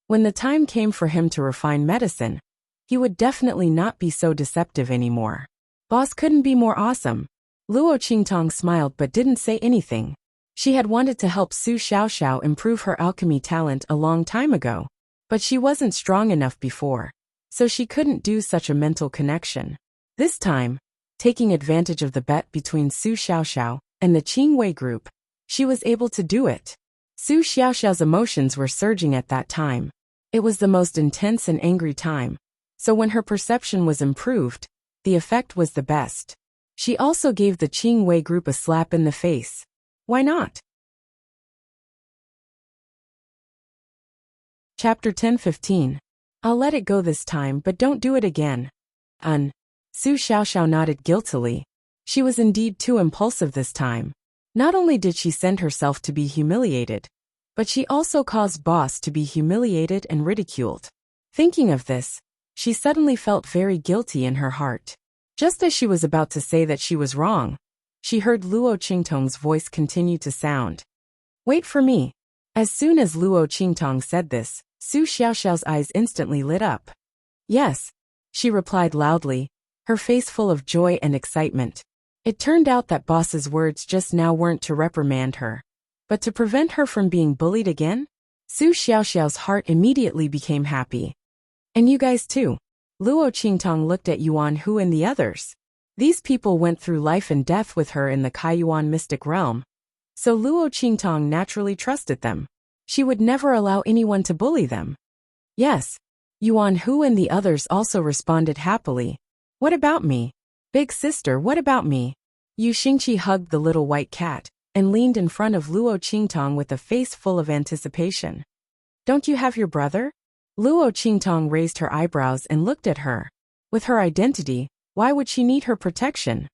Speaker 1: When the time came for him to refine medicine, he would definitely not be so deceptive anymore. Boss couldn't be more awesome. Luo Qingtong smiled but didn't say anything. She had wanted to help Su Xiaoxiao improve her alchemy talent a long time ago, but she wasn't strong enough before, so she couldn't do such a mental connection. This time, taking advantage of the bet between Su Xiaoxiao and the Qing Wei group, she was able to do it. Su Xiaoxiao's emotions were surging at that time. It was the most intense and angry time, so when her perception was improved, the effect was the best. She also gave the Qing Wei group a slap in the face. Why not? Chapter 10-15. I'll let it go this time, but don't do it again. Su Xiaoxiao nodded guiltily. She was indeed too impulsive this time. Not only did she send herself to be humiliated, but she also caused Boss to be humiliated and ridiculed. Thinking of this, she suddenly felt very guilty in her heart. Just as she was about to say that she was wrong, she heard Luo Qingtong's voice continue to sound. "Wait for me." As soon as Luo Qingtong said this, Su Xiaoxiao's eyes instantly lit up. "Yes," she replied loudly, her face full of joy and excitement. It turned out that Boss's words just now weren't to reprimand her, but to prevent her from being bullied again. Su Xiaoxiao's heart immediately became happy. "And you guys too." Luo Qingtong looked at Yuan Hu and the others. These people went through life and death with her in the Kaiyuan mystic realm, so Luo Qingtong naturally trusted them. She would never allow anyone to bully them. Yes. Yuan Hu and the others also responded happily. "What about me? Big sister, what about me?" Yu Xingqi hugged the little white cat and leaned in front of Luo Qingtong with a face full of anticipation. "Don't you have your brother?" Luo Qingtong raised her eyebrows and looked at her. With her identity, why would she need her protection?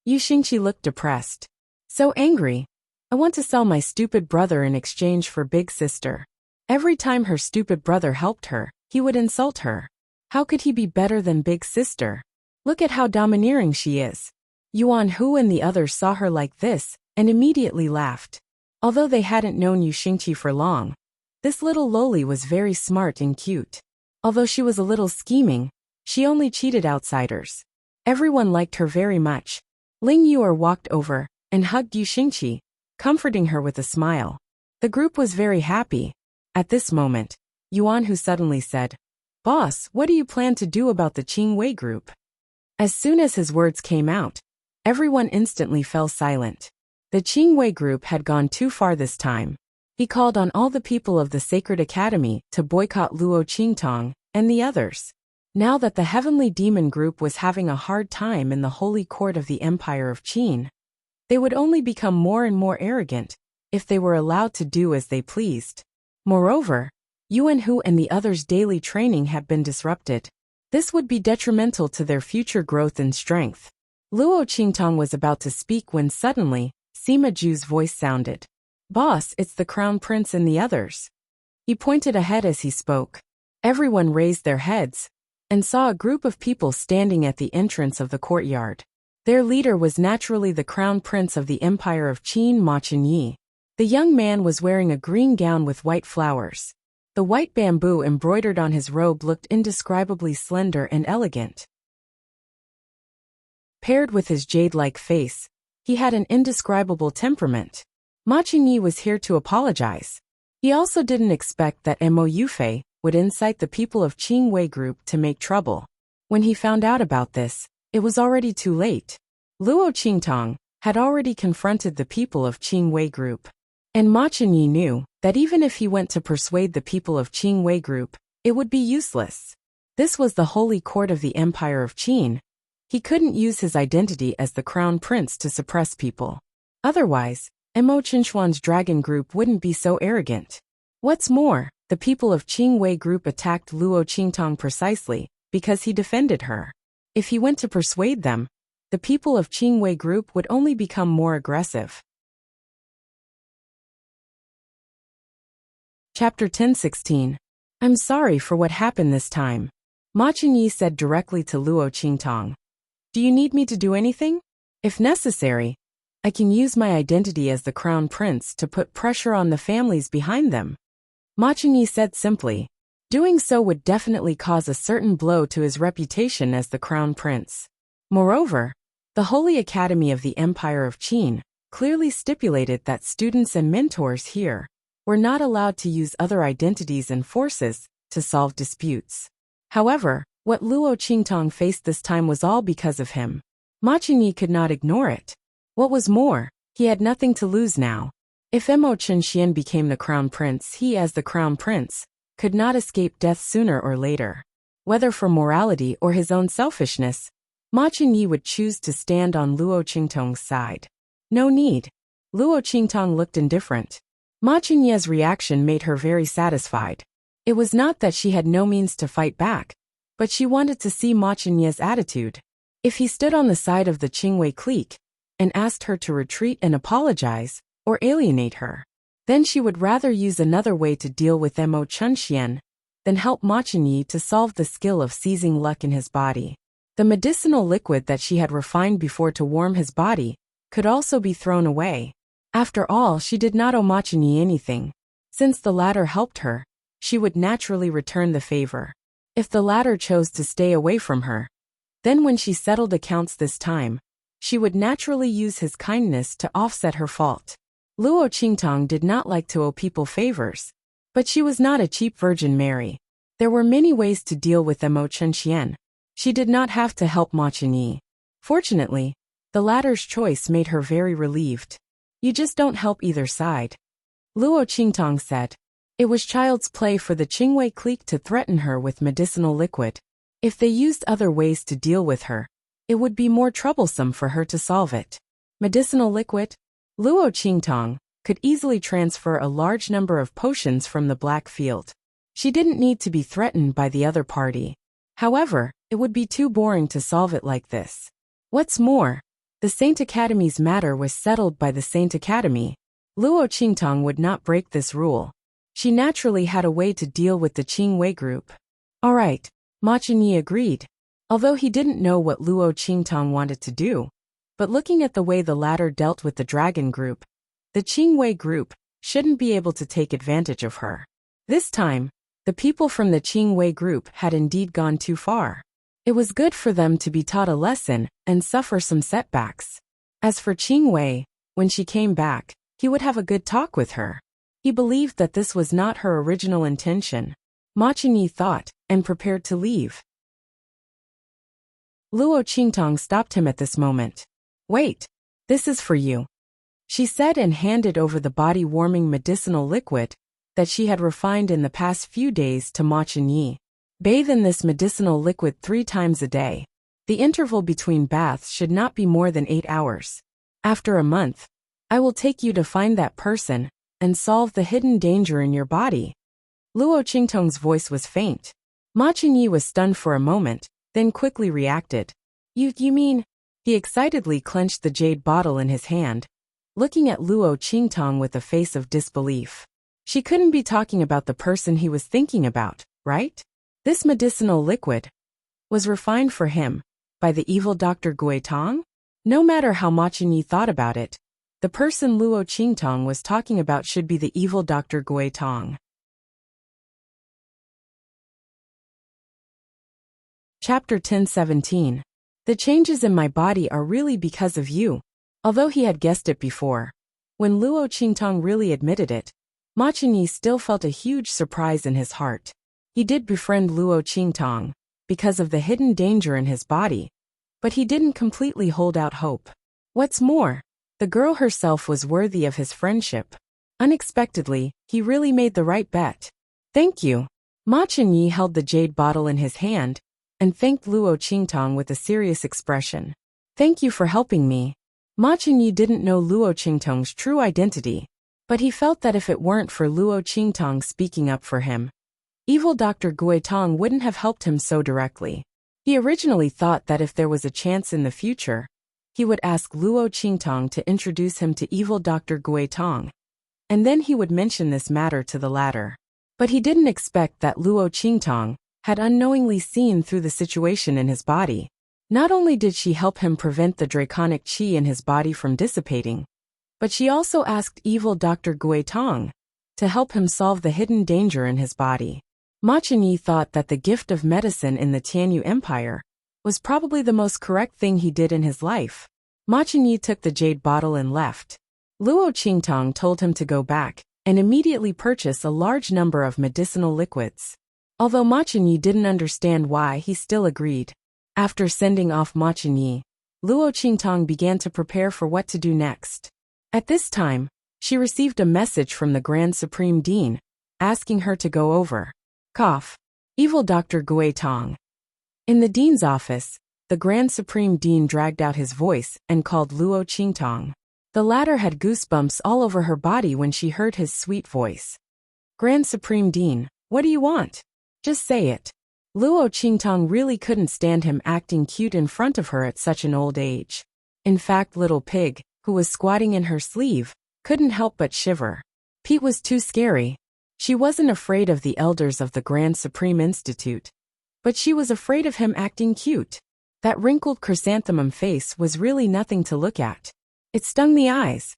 Speaker 1: Yu Xingqi looked depressed. "So angry. I want to sell my stupid brother in exchange for big sister." Every time her stupid brother helped her, he would insult her. How could he be better than big sister? Look at how domineering she is. Yuan Hu and the others saw her like this and immediately laughed. Although they hadn't known Yu Xingqi for long, this little loli was very smart and cute. Although she was a little scheming, she only cheated outsiders. Everyone liked her very much. Ling Yuer walked over and hugged Yu Xingqi, comforting her with a smile. The group was very happy. At this moment, Yuan Hu suddenly said, "Boss, what do you plan to do about the Qing Wei group?" As soon as his words came out, everyone instantly fell silent. The Qing Wei group had gone too far this time. He called on all the people of the Sacred Academy to boycott Luo Qingtong and the others. Now that the Heavenly Demon group was having a hard time in the Holy Court of the Empire of Qin, they would only become more and more arrogant if they were allowed to do as they pleased. Moreover, Yuan Hu and the others' daily training had been disrupted. This would be detrimental to their future growth and strength. Luo Qingtong was about to speak when suddenly, Sima Ju's voice sounded. Boss, it's the Crown Prince and the others. He pointed ahead as he spoke. Everyone raised their heads and saw a group of people standing at the entrance of the courtyard. Their leader was naturally the Crown Prince of the Empire of Qin, Ma Chenyi. The young man was wearing a green gown with white flowers. The white bamboo embroidered on his robe looked indescribably slender and elegant. Paired with his jade-like face, he had an indescribable temperament. Ma Chenyi was here to apologize. He also didn't expect that Mo Yufei would incite the people of Qingwei Group to make trouble. When he found out about this, it was already too late. Luo Qingtong had already confronted the people of Qingwei Group. And Ma Chenyi knew that even if he went to persuade the people of Qingwei Group, it would be useless. This was the holy court of the Empire of Qin. He couldn't use his identity as the Crown Prince to suppress people. Otherwise, Mo Qinshuan's dragon group wouldn't be so arrogant. What's more, the people of Qingwei Group attacked Luo Qingtong precisely because he defended her. If he went to persuade them, the people of Qingwei Group would only become more aggressive. Chapter 10:16. I'm sorry for what happened this time. Ma Chenyi said directly to Luo Qingtong. Do you need me to do anything? If necessary, I can use my identity as the Crown Prince to put pressure on the families behind them. Ma Chenyi said simply. Doing so would definitely cause a certain blow to his reputation as the Crown Prince. Moreover, the Holy Academy of the Empire of Qin clearly stipulated that students and mentors here were not allowed to use other identities and forces to solve disputes. However, what Luo Qingtong faced this time was all because of him. Ma Chenyi could not ignore it. What was more, he had nothing to lose now. If Mo Qinshian became the Crown Prince, he as the Crown Prince could not escape death sooner or later. Whether for morality or his own selfishness, Ma Chenyi would choose to stand on Luo Qingtong's side. No need. Luo Qingtong looked indifferent. Ma Chenyi's reaction made her very satisfied. It was not that she had no means to fight back, but she wanted to see Ma Chenyi's attitude. If he stood on the side of the Qingwei clique and asked her to retreat and apologize, or alienate her, then she would rather use another way to deal with Mo Qinshian than help Ma Chenyi to solve the skill of seizing luck in his body. The medicinal liquid that she had refined before to warm his body could also be thrown away. After all, she did not owe Ma Chenyi anything. Since the latter helped her, she would naturally return the favor. If the latter chose to stay away from her, then when she settled accounts this time, she would naturally use his kindness to offset her fault. Luo Qingtong did not like to owe people favors, but she was not a cheap Virgin Mary. There were many ways to deal with Mo Qinshian. She did not have to help Ma Chenyi. Fortunately, the latter's choice made her very relieved. You just don't help either side. Luo Qingtong said. It was child's play for the Qingwei clique to threaten her with medicinal liquid. If they used other ways to deal with her, it would be more troublesome for her to solve it. Medicinal liquid? Luo Qingtong could easily transfer a large number of potions from the black field. She didn't need to be threatened by the other party. However, it would be too boring to solve it like this. What's more, the Saint Academy's matter was settled by the Saint Academy. Luo Qingtong would not break this rule. She naturally had a way to deal with the Qingwei Group. All right, Ma Chenyi agreed. Although he didn't know what Luo Qingtong wanted to do, but looking at the way the latter dealt with the Dragon Group, the Qingwei Group shouldn't be able to take advantage of her. This time, the people from the Qingwei Group had indeed gone too far. It was good for them to be taught a lesson and suffer some setbacks. As for Qingwei, when she came back, he would have a good talk with her. He believed that this was not her original intention. Ma Chenyi thought, and prepared to leave. Luo Qingtong stopped him at this moment. Wait, this is for you, she said and handed over the body-warming medicinal liquid that she had refined in the past few days to Ma Chenyi. Bathe in this medicinal liquid 3 times a day. The interval between baths should not be more than 8 hours. After a month, I will take you to find that person and solve the hidden danger in your body. Luo Qingtong's voice was faint. Ma Chenyi was stunned for a moment, then quickly reacted. You mean? He excitedly clenched the jade bottle in his hand. looking at Luo Qingtong with a face of disbelief. She couldn't be talking about the person he was thinking about, right? This medicinal liquid was refined for him by the evil Dr. Gui Tong? No matter how Ma Qingyi thought about it, the person Luo Qingtong was talking about should be the evil Dr. Gui Tong. Chapter 10:17. The changes in my body are really because of you. Although he had guessed it before, when Luo Qingtong really admitted it, Ma Qingyi still felt a huge surprise in his heart. He did befriend Luo Qingtong because of the hidden danger in his body, but he didn't completely hold out hope. What's more, the girl herself was worthy of his friendship. Unexpectedly, he really made the right bet. Thank you. Ma Qingyi held the jade bottle in his hand and thanked Luo Qingtong with a serious expression. Thank you for helping me. Ma Qingyi didn't know Luo Qingtong's true identity, but he felt that if it weren't for Luo Qingtong speaking up for him, evil Dr. Gui Tong wouldn't have helped him so directly. He originally thought that if there was a chance in the future, he would ask Luo Qingtong to introduce him to evil Dr. Gui Tong, and then he would mention this matter to the latter. But he didn't expect that Luo Qingtong had unknowingly seen through the situation in his body. Not only did she help him prevent the draconic qi in his body from dissipating, but she also asked evil Dr. Gui Tong to help him solve the hidden danger in his body. Ma Qingyi thought that the gift of medicine in the Tianyu Empire was probably the most correct thing he did in his life. Ma Qingyi took the jade bottle and left. Luo Qingtong told him to go back and immediately purchase a large number of medicinal liquids. Although Ma Qingyi didn't understand why, he still agreed. After sending off Ma Qingyi, Luo Qingtong began to prepare for what to do next. At this time, she received a message from the Grand Supreme Dean, asking her to go over. Cough. Evil Dr. Gui Tong. In the dean's office, the Grand Supreme Dean dragged out his voice and called Luo Qingtong. The latter had goosebumps all over her body when she heard his sweet voice. Grand Supreme Dean, what do you want? Just say it. Luo Qingtong really couldn't stand him acting cute in front of her at such an old age. In fact, little Pig, who was squatting in her sleeve, couldn't help but shiver. Pete was too scary. She wasn't afraid of the elders of the Grand Supreme Institute, but she was afraid of him acting cute. That wrinkled chrysanthemum face was really nothing to look at. It stung the eyes.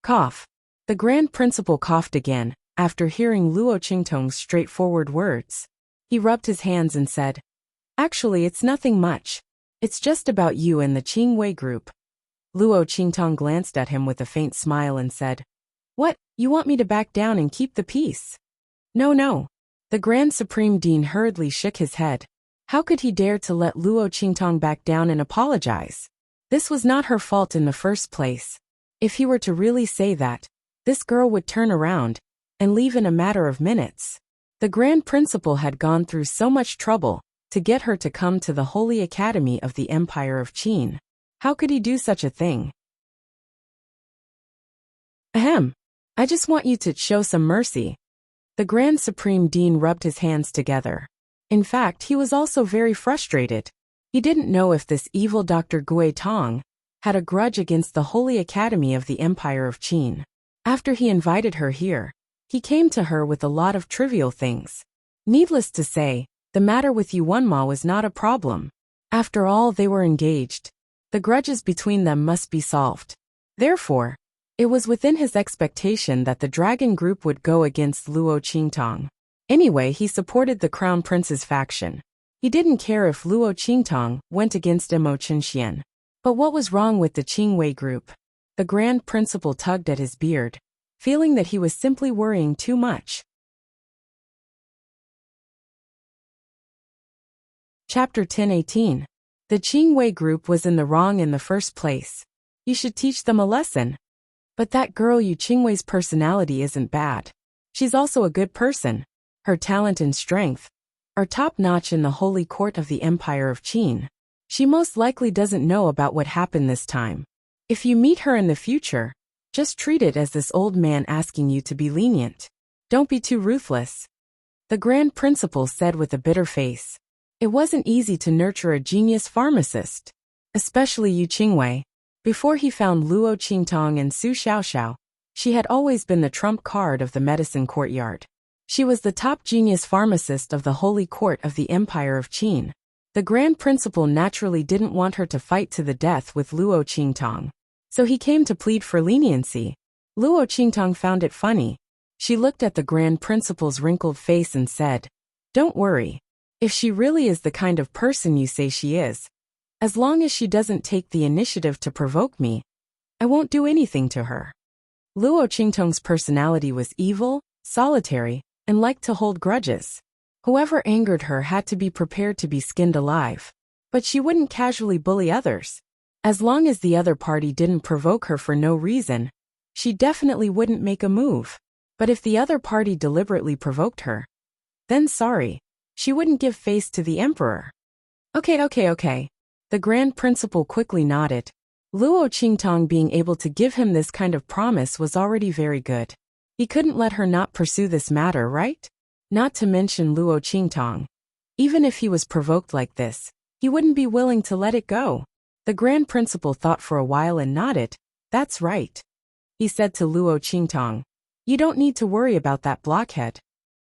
Speaker 1: Cough. The Grand Principal coughed again, after hearing Luo Qingtong's straightforward words. He rubbed his hands and said, Actually, it's nothing much. It's just about you and the Qingwei group. Luo Qingtong glanced at him with a faint smile and said, What, you want me to back down and keep the peace? No. The Grand Supreme Dean hurriedly shook his head. How could he dare to let Luo Qingtong back down and apologize? This was not her fault in the first place. If he were to really say that, this girl would turn around and leave in a matter of minutes. The Grand Principal had gone through so much trouble to get her to come to the Holy Academy of the Empire of Qin. How could he do such a thing? Ahem. I just want you to show some mercy. The Grand Supreme Dean rubbed his hands together. In fact, he was also very frustrated. He didn't know if this evil Dr. Gui Tong had a grudge against the Holy Academy of the Empire of Qin. After he invited her here, he came to her with a lot of trivial things. Needless to say, the matter with Yuanma was not a problem. After all, they were engaged. The grudges between them must be solved. Therefore, it was within his expectation that the dragon group would go against Luo Qingtong. Anyway, he supported the Crown Prince's faction. He didn't care if Luo Qingtong went against Mo Chenxian. But what was wrong with the Qingwei group? The Grand Principal tugged at his beard, feeling that he was simply worrying too much. Chapter 10:18. The Qingwei group was in the wrong in the first place. You should teach them a lesson. But that girl Yu Qingwei's personality isn't bad. She's also a good person. Her talent and strength are top-notch in the holy court of the Empire of Qin. She most likely doesn't know about what happened this time. If you meet her in the future, just treat it as this old man asking you to be lenient. Don't be too ruthless. The Grand Principal said with a bitter face. It wasn't easy to nurture a genius pharmacist, especially Yu Qingwei, Before he found Luo Qingtong and Su Xiaoxiao, she had always been the trump card of the medicine courtyard. She was the top genius pharmacist of the holy court of the Empire of Qin. The Grand Principal naturally didn't want her to fight to the death with Luo Qingtong. So he came to plead for leniency. Luo Qingtong found it funny. She looked at the Grand Principal's wrinkled face and said, "Don't worry. If she really is the kind of person you say she is, as long as she doesn't take the initiative to provoke me, I won't do anything to her." Luo Qingtong's personality was evil, solitary, and liked to hold grudges. Whoever angered her had to be prepared to be skinned alive. But she wouldn't casually bully others. As long as the other party didn't provoke her for no reason, she definitely wouldn't make a move. But if the other party deliberately provoked her, then sorry, she wouldn't give face to the emperor. Okay. The Grand Principal quickly nodded. Luo Qingtong being able to give him this kind of promise was already very good. He couldn't let her not pursue this matter, right? Not to mention Luo Qingtong. Even if he was provoked like this, he wouldn't be willing to let it go. The Grand Principal thought for a while and nodded. "That's right," he said to Luo Qingtong. "You don't need to worry about that blockhead.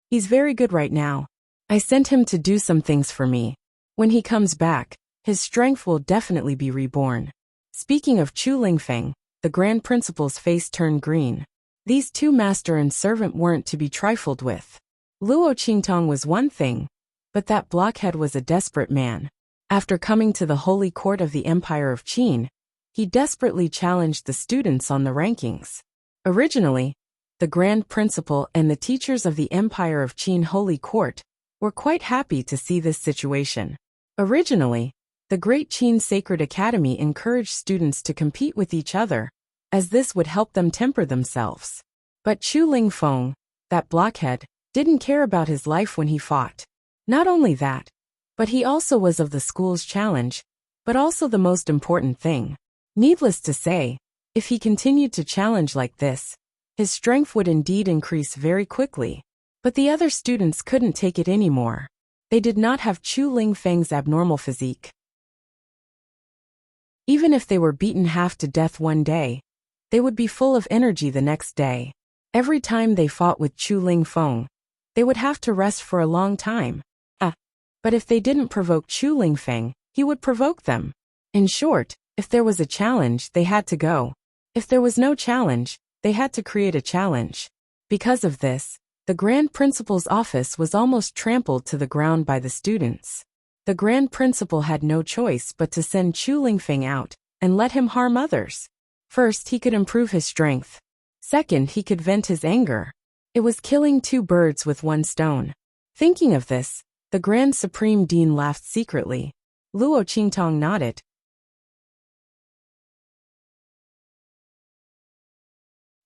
Speaker 1: He's very good right now. I sent him to do some things for me. When he comes back, his strength will definitely be reborn." Speaking of Chu Lingfeng, the Grand Principal's face turned green. These two master and servant weren't to be trifled with. Luo Qingtong was one thing, but that blockhead was a desperate man. After coming to the holy court of the Empire of Qin, he desperately challenged the students on the rankings. Originally, the Grand Principal and the teachers of the Empire of Qin Holy Court were quite happy to see this situation. Originally, the Great Qin Sacred Academy encouraged students to compete with each other, as this would help them temper themselves. But Chu Lingfeng, that blockhead, didn't care about his life when he fought. Not only that, but he also was of the school's challenge, but also the most important thing. Needless to say, if he continued to challenge like this, his strength would indeed increase very quickly. But the other students couldn't take it anymore. They did not have Chu Lingfeng's abnormal physique. Even if they were beaten half to death one day, they would be full of energy the next day. Every time they fought with Chu Lingfeng, they would have to rest for a long time. But if they didn't provoke Chu Lingfeng, he would provoke them. In short, if there was a challenge, they had to go. If there was no challenge, they had to create a challenge. Because of this, the Grand Principal's office was almost trampled to the ground by the students. The Grand Principal had no choice but to send Chu Lingfeng out and let him harm others. First, he could improve his strength. Second, he could vent his anger. It was killing two birds with one stone. Thinking of this, the Grand Supreme Dean laughed secretly. Luo Qingtong nodded.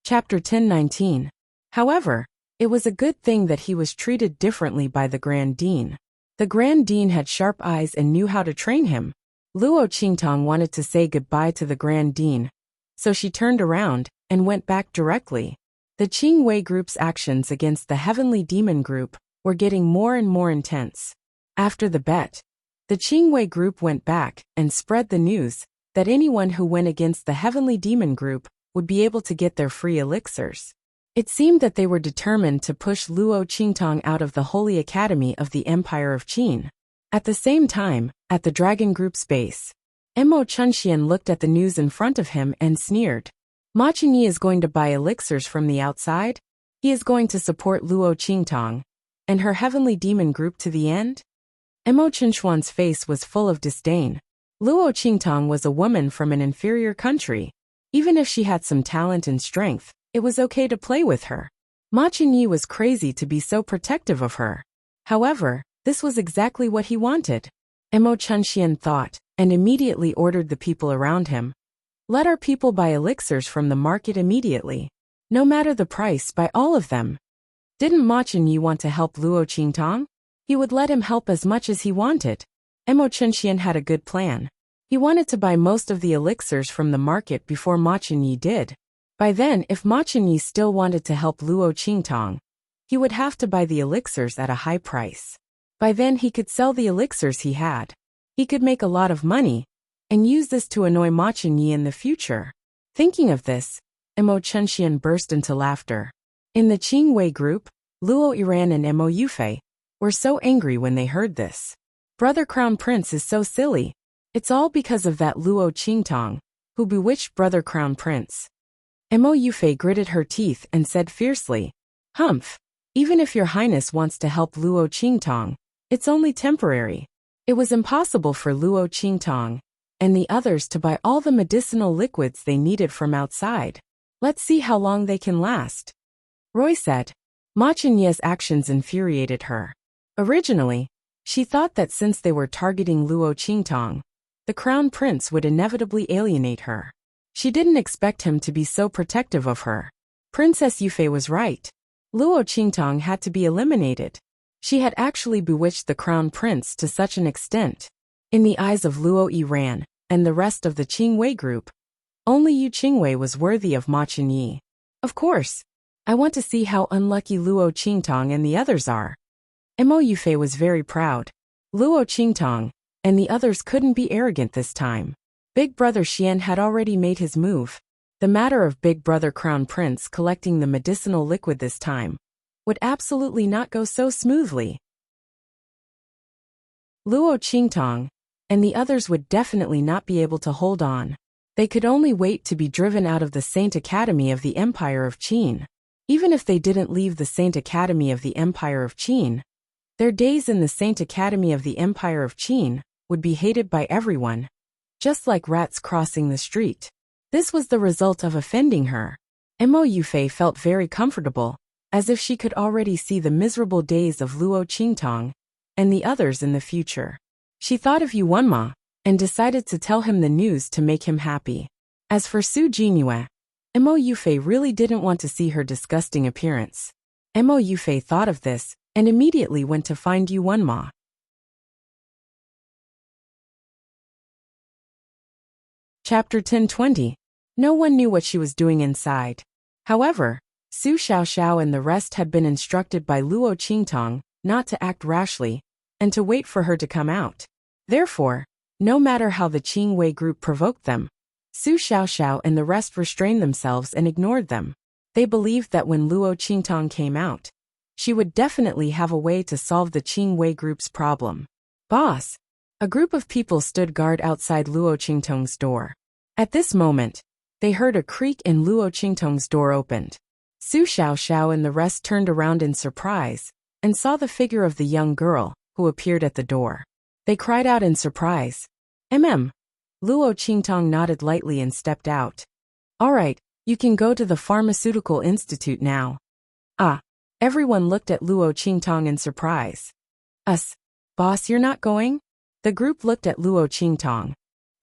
Speaker 1: Chapter 1019. However, it was a good thing that he was treated differently by the Grand Dean. The Grand Dean had sharp eyes and knew how to train him. Luo Qingtong wanted to say goodbye to the Grand Dean, so she turned around and went back directly. The Qing Wei group's actions against the Heavenly Demon group were getting more and more intense. After the bet, the Qing Wei group went back and spread the news that anyone who went against the Heavenly Demon group would be able to get their free elixirs. It seemed that they were determined to push Luo Qingtong out of the Holy Academy of the Empire of Qin. At the same time, at the Dragon Group's base, Mo Chunxian looked at the news in front of him and sneered. Ma Qingyi is going to buy elixirs from the outside? He is going to support Luo Qingtong and her Heavenly Demon group to the end? Mo Qinshuan's face was full of disdain. Luo Qingtong was a woman from an inferior country. Even if she had some talent and strength, it was okay to play with her. Ma Qingyi was crazy to be so protective of her. However, this was exactly what he wanted. Mo Chunxian thought, and immediately ordered the people around him. Let our people buy elixirs from the market immediately. No matter the price, buy all of them. Didn't Ma Qingyi want to help Luo Qingtong? He would let him help as much as he wanted. Mo Chunxian had a good plan. He wanted to buy most of the elixirs from the market before Ma Qingyi did. By then, if Ma Qingyi still wanted to help Luo Qingtong, he would have to buy the elixirs at a high price. By then he could sell the elixirs he had. He could make a lot of money, and use this to annoy Ma Chunyi in the future. Thinking of this, Mo Chunxian burst into laughter. In the Qingwei group, Luo Yiran and Mo Yufei were so angry when they heard this. Brother Crown Prince is so silly. It's all because of that Luo Qingtong, who bewitched Brother Crown Prince. Mo Yufei gritted her teeth and said fiercely, "Humph! Even if your highness wants to help Luo Qingtong, it's only temporary." It was impossible for Luo Qingtong and the others to buy all the medicinal liquids they needed from outside. Let's see how long they can last. Roy said. Ma Chunyi's actions infuriated her. Originally, she thought that since they were targeting Luo Qingtong, the Crown Prince would inevitably alienate her. She didn't expect him to be so protective of her. Princess Yufei was right. Luo Qingtong had to be eliminated. She had actually bewitched the Crown Prince to such an extent. In the eyes of Luo Yiran and the rest of the Qingwei group, only Yu Qingwei was worthy of Ma Chunyi. Of course, I want to see how unlucky Luo Qingtong and the others are. Mo Yufei was very proud. Luo Qingtong and the others couldn't be arrogant this time. Big Brother Xian had already made his move. The matter of Big Brother Crown Prince collecting the medicinal liquid this time would absolutely not go so smoothly. Luo Qingtong and the others would definitely not be able to hold on. They could only wait to be driven out of the Saint Academy of the Empire of Qin. Even if they didn't leave the Saint Academy of the Empire of Qin, their days in the Saint Academy of the Empire of Qin would be hated by everyone, just like rats crossing the street. This was the result of offending her. Mo Yufei felt very comfortable, as if she could already see the miserable days of Luo Qingtong and the others in the future. She thought of Yuanma and decided to tell him the news to make him happy. As for Su Jinyue, Mo Yufei really didn't want to see her disgusting appearance. Mo Yufei thought of this and immediately went to find Yuanma. Chapter 10:20. No one knew what she was doing inside. However, Su Xiaoxiao and the rest had been instructed by Luo Qingtong not to act rashly and to wait for her to come out. Therefore, no matter how the Qingwei group provoked them, Su Xiaoxiao and the rest restrained themselves and ignored them. They believed that when Luo Qingtong came out, she would definitely have a way to solve the Qingwei group's problem. Boss! A group of people stood guard outside Luo Qingtong's door. At this moment, they heard a creak and Luo Qingtong's door opened. Su Xiaoxiao and the rest turned around in surprise and saw the figure of the young girl who appeared at the door. They cried out in surprise. Luo Qingtong nodded lightly and stepped out. All right, you can go to the Pharmaceutical Institute now. Ah. Everyone looked at Luo Qingtong in surprise. Us. Boss, you're not going? The group looked at Luo Qingtong.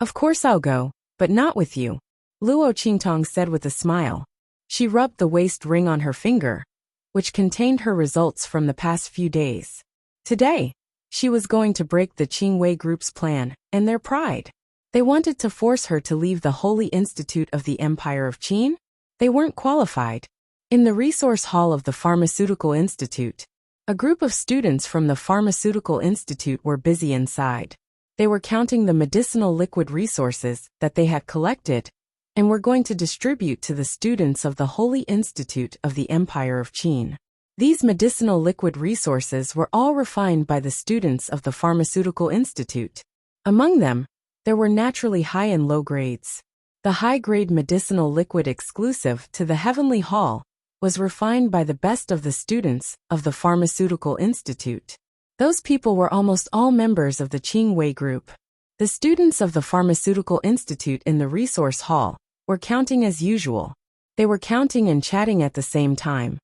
Speaker 1: Of course I'll go, but not with you, Luo Qingtong said with a smile. She rubbed the waist ring on her finger, which contained her results from the past few days. Today, she was going to break the Qingwei group's plan and their pride. They wanted to force her to leave the Holy Institute of the Empire of Qin. They weren't qualified. In the resource hall of the Pharmaceutical Institute, a group of students from the Pharmaceutical Institute were busy inside. They were counting the medicinal liquid resources that they had collected and were going to distribute to the students of the Holy Institute of the Empire of Qin. These medicinal liquid resources were all refined by the students of the Pharmaceutical Institute. Among them, there were naturally high and low grades. The high-grade medicinal liquid exclusive to the Heavenly Hall was refined by the best of the students of the Pharmaceutical Institute. Those people were almost all members of the Qingwei group. The students of the Pharmaceutical Institute in the resource hall were counting as usual. They were counting and chatting at the same time.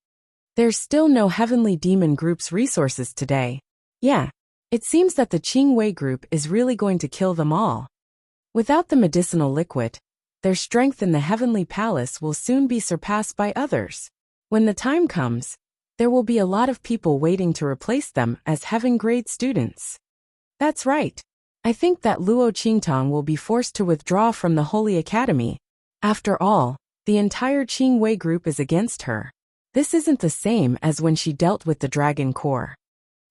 Speaker 1: There's still no Heavenly Demon Group's resources today. Yeah, it seems that the Qingwei group is really going to kill them all. Without the medicinal liquid, their strength in the Heavenly Palace will soon be surpassed by others. When the time comes, there will be a lot of people waiting to replace them as heaven-grade students. That's right. I think that Luo Qingtong will be forced to withdraw from the Holy Academy. After all, the entire Qingwei group is against her. This isn't the same as when she dealt with the Dragon Corps.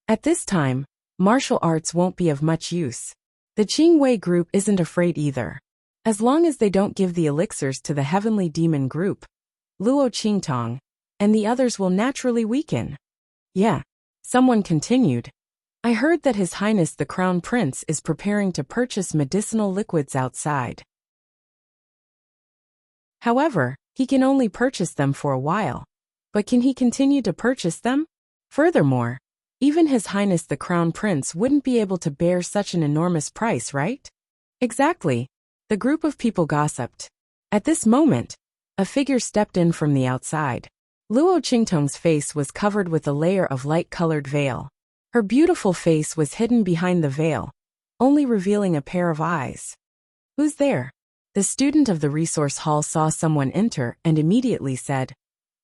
Speaker 1: At this time, martial arts won't be of much use. The Qingwei group isn't afraid either. As long as they don't give the elixirs to the heavenly demon group, Luo Qingtong, and the others will naturally weaken. Yeah. Someone continued. I heard that His Highness the Crown Prince is preparing to purchase medicinal liquids outside. However, he can only purchase them for a while. But can he continue to purchase them? Furthermore, even His Highness the Crown Prince wouldn't be able to bear such an enormous price, right? Exactly. The group of people gossiped. At this moment, a figure stepped in from the outside. Luo Qingtong's face was covered with a layer of light-colored veil. Her beautiful face was hidden behind the veil, only revealing a pair of eyes. Who's there? The student of the resource hall saw someone enter and immediately said,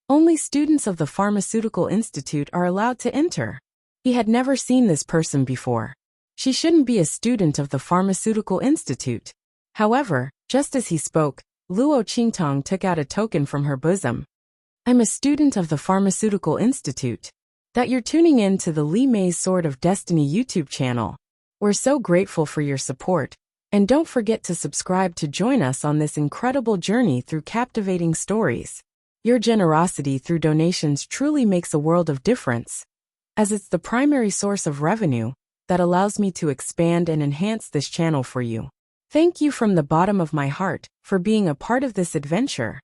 Speaker 1: only students of the Pharmaceutical Institute are allowed to enter. He had never seen this person before. She shouldn't be a student of the Pharmaceutical Institute. However, just as he spoke, Luo Qingtong took out a token from her bosom. I'm a student of the Pharmaceutical Institute. That you're tuning in to the Li Mei's Sword of Destiny YouTube channel. We're so grateful for your support, and don't forget to subscribe to join us on this incredible journey through captivating stories. Your generosity through donations truly makes a world of difference, as it's the primary source of revenue that allows me to expand and enhance this channel for you. Thank you from the bottom of my heart for being a part of this adventure.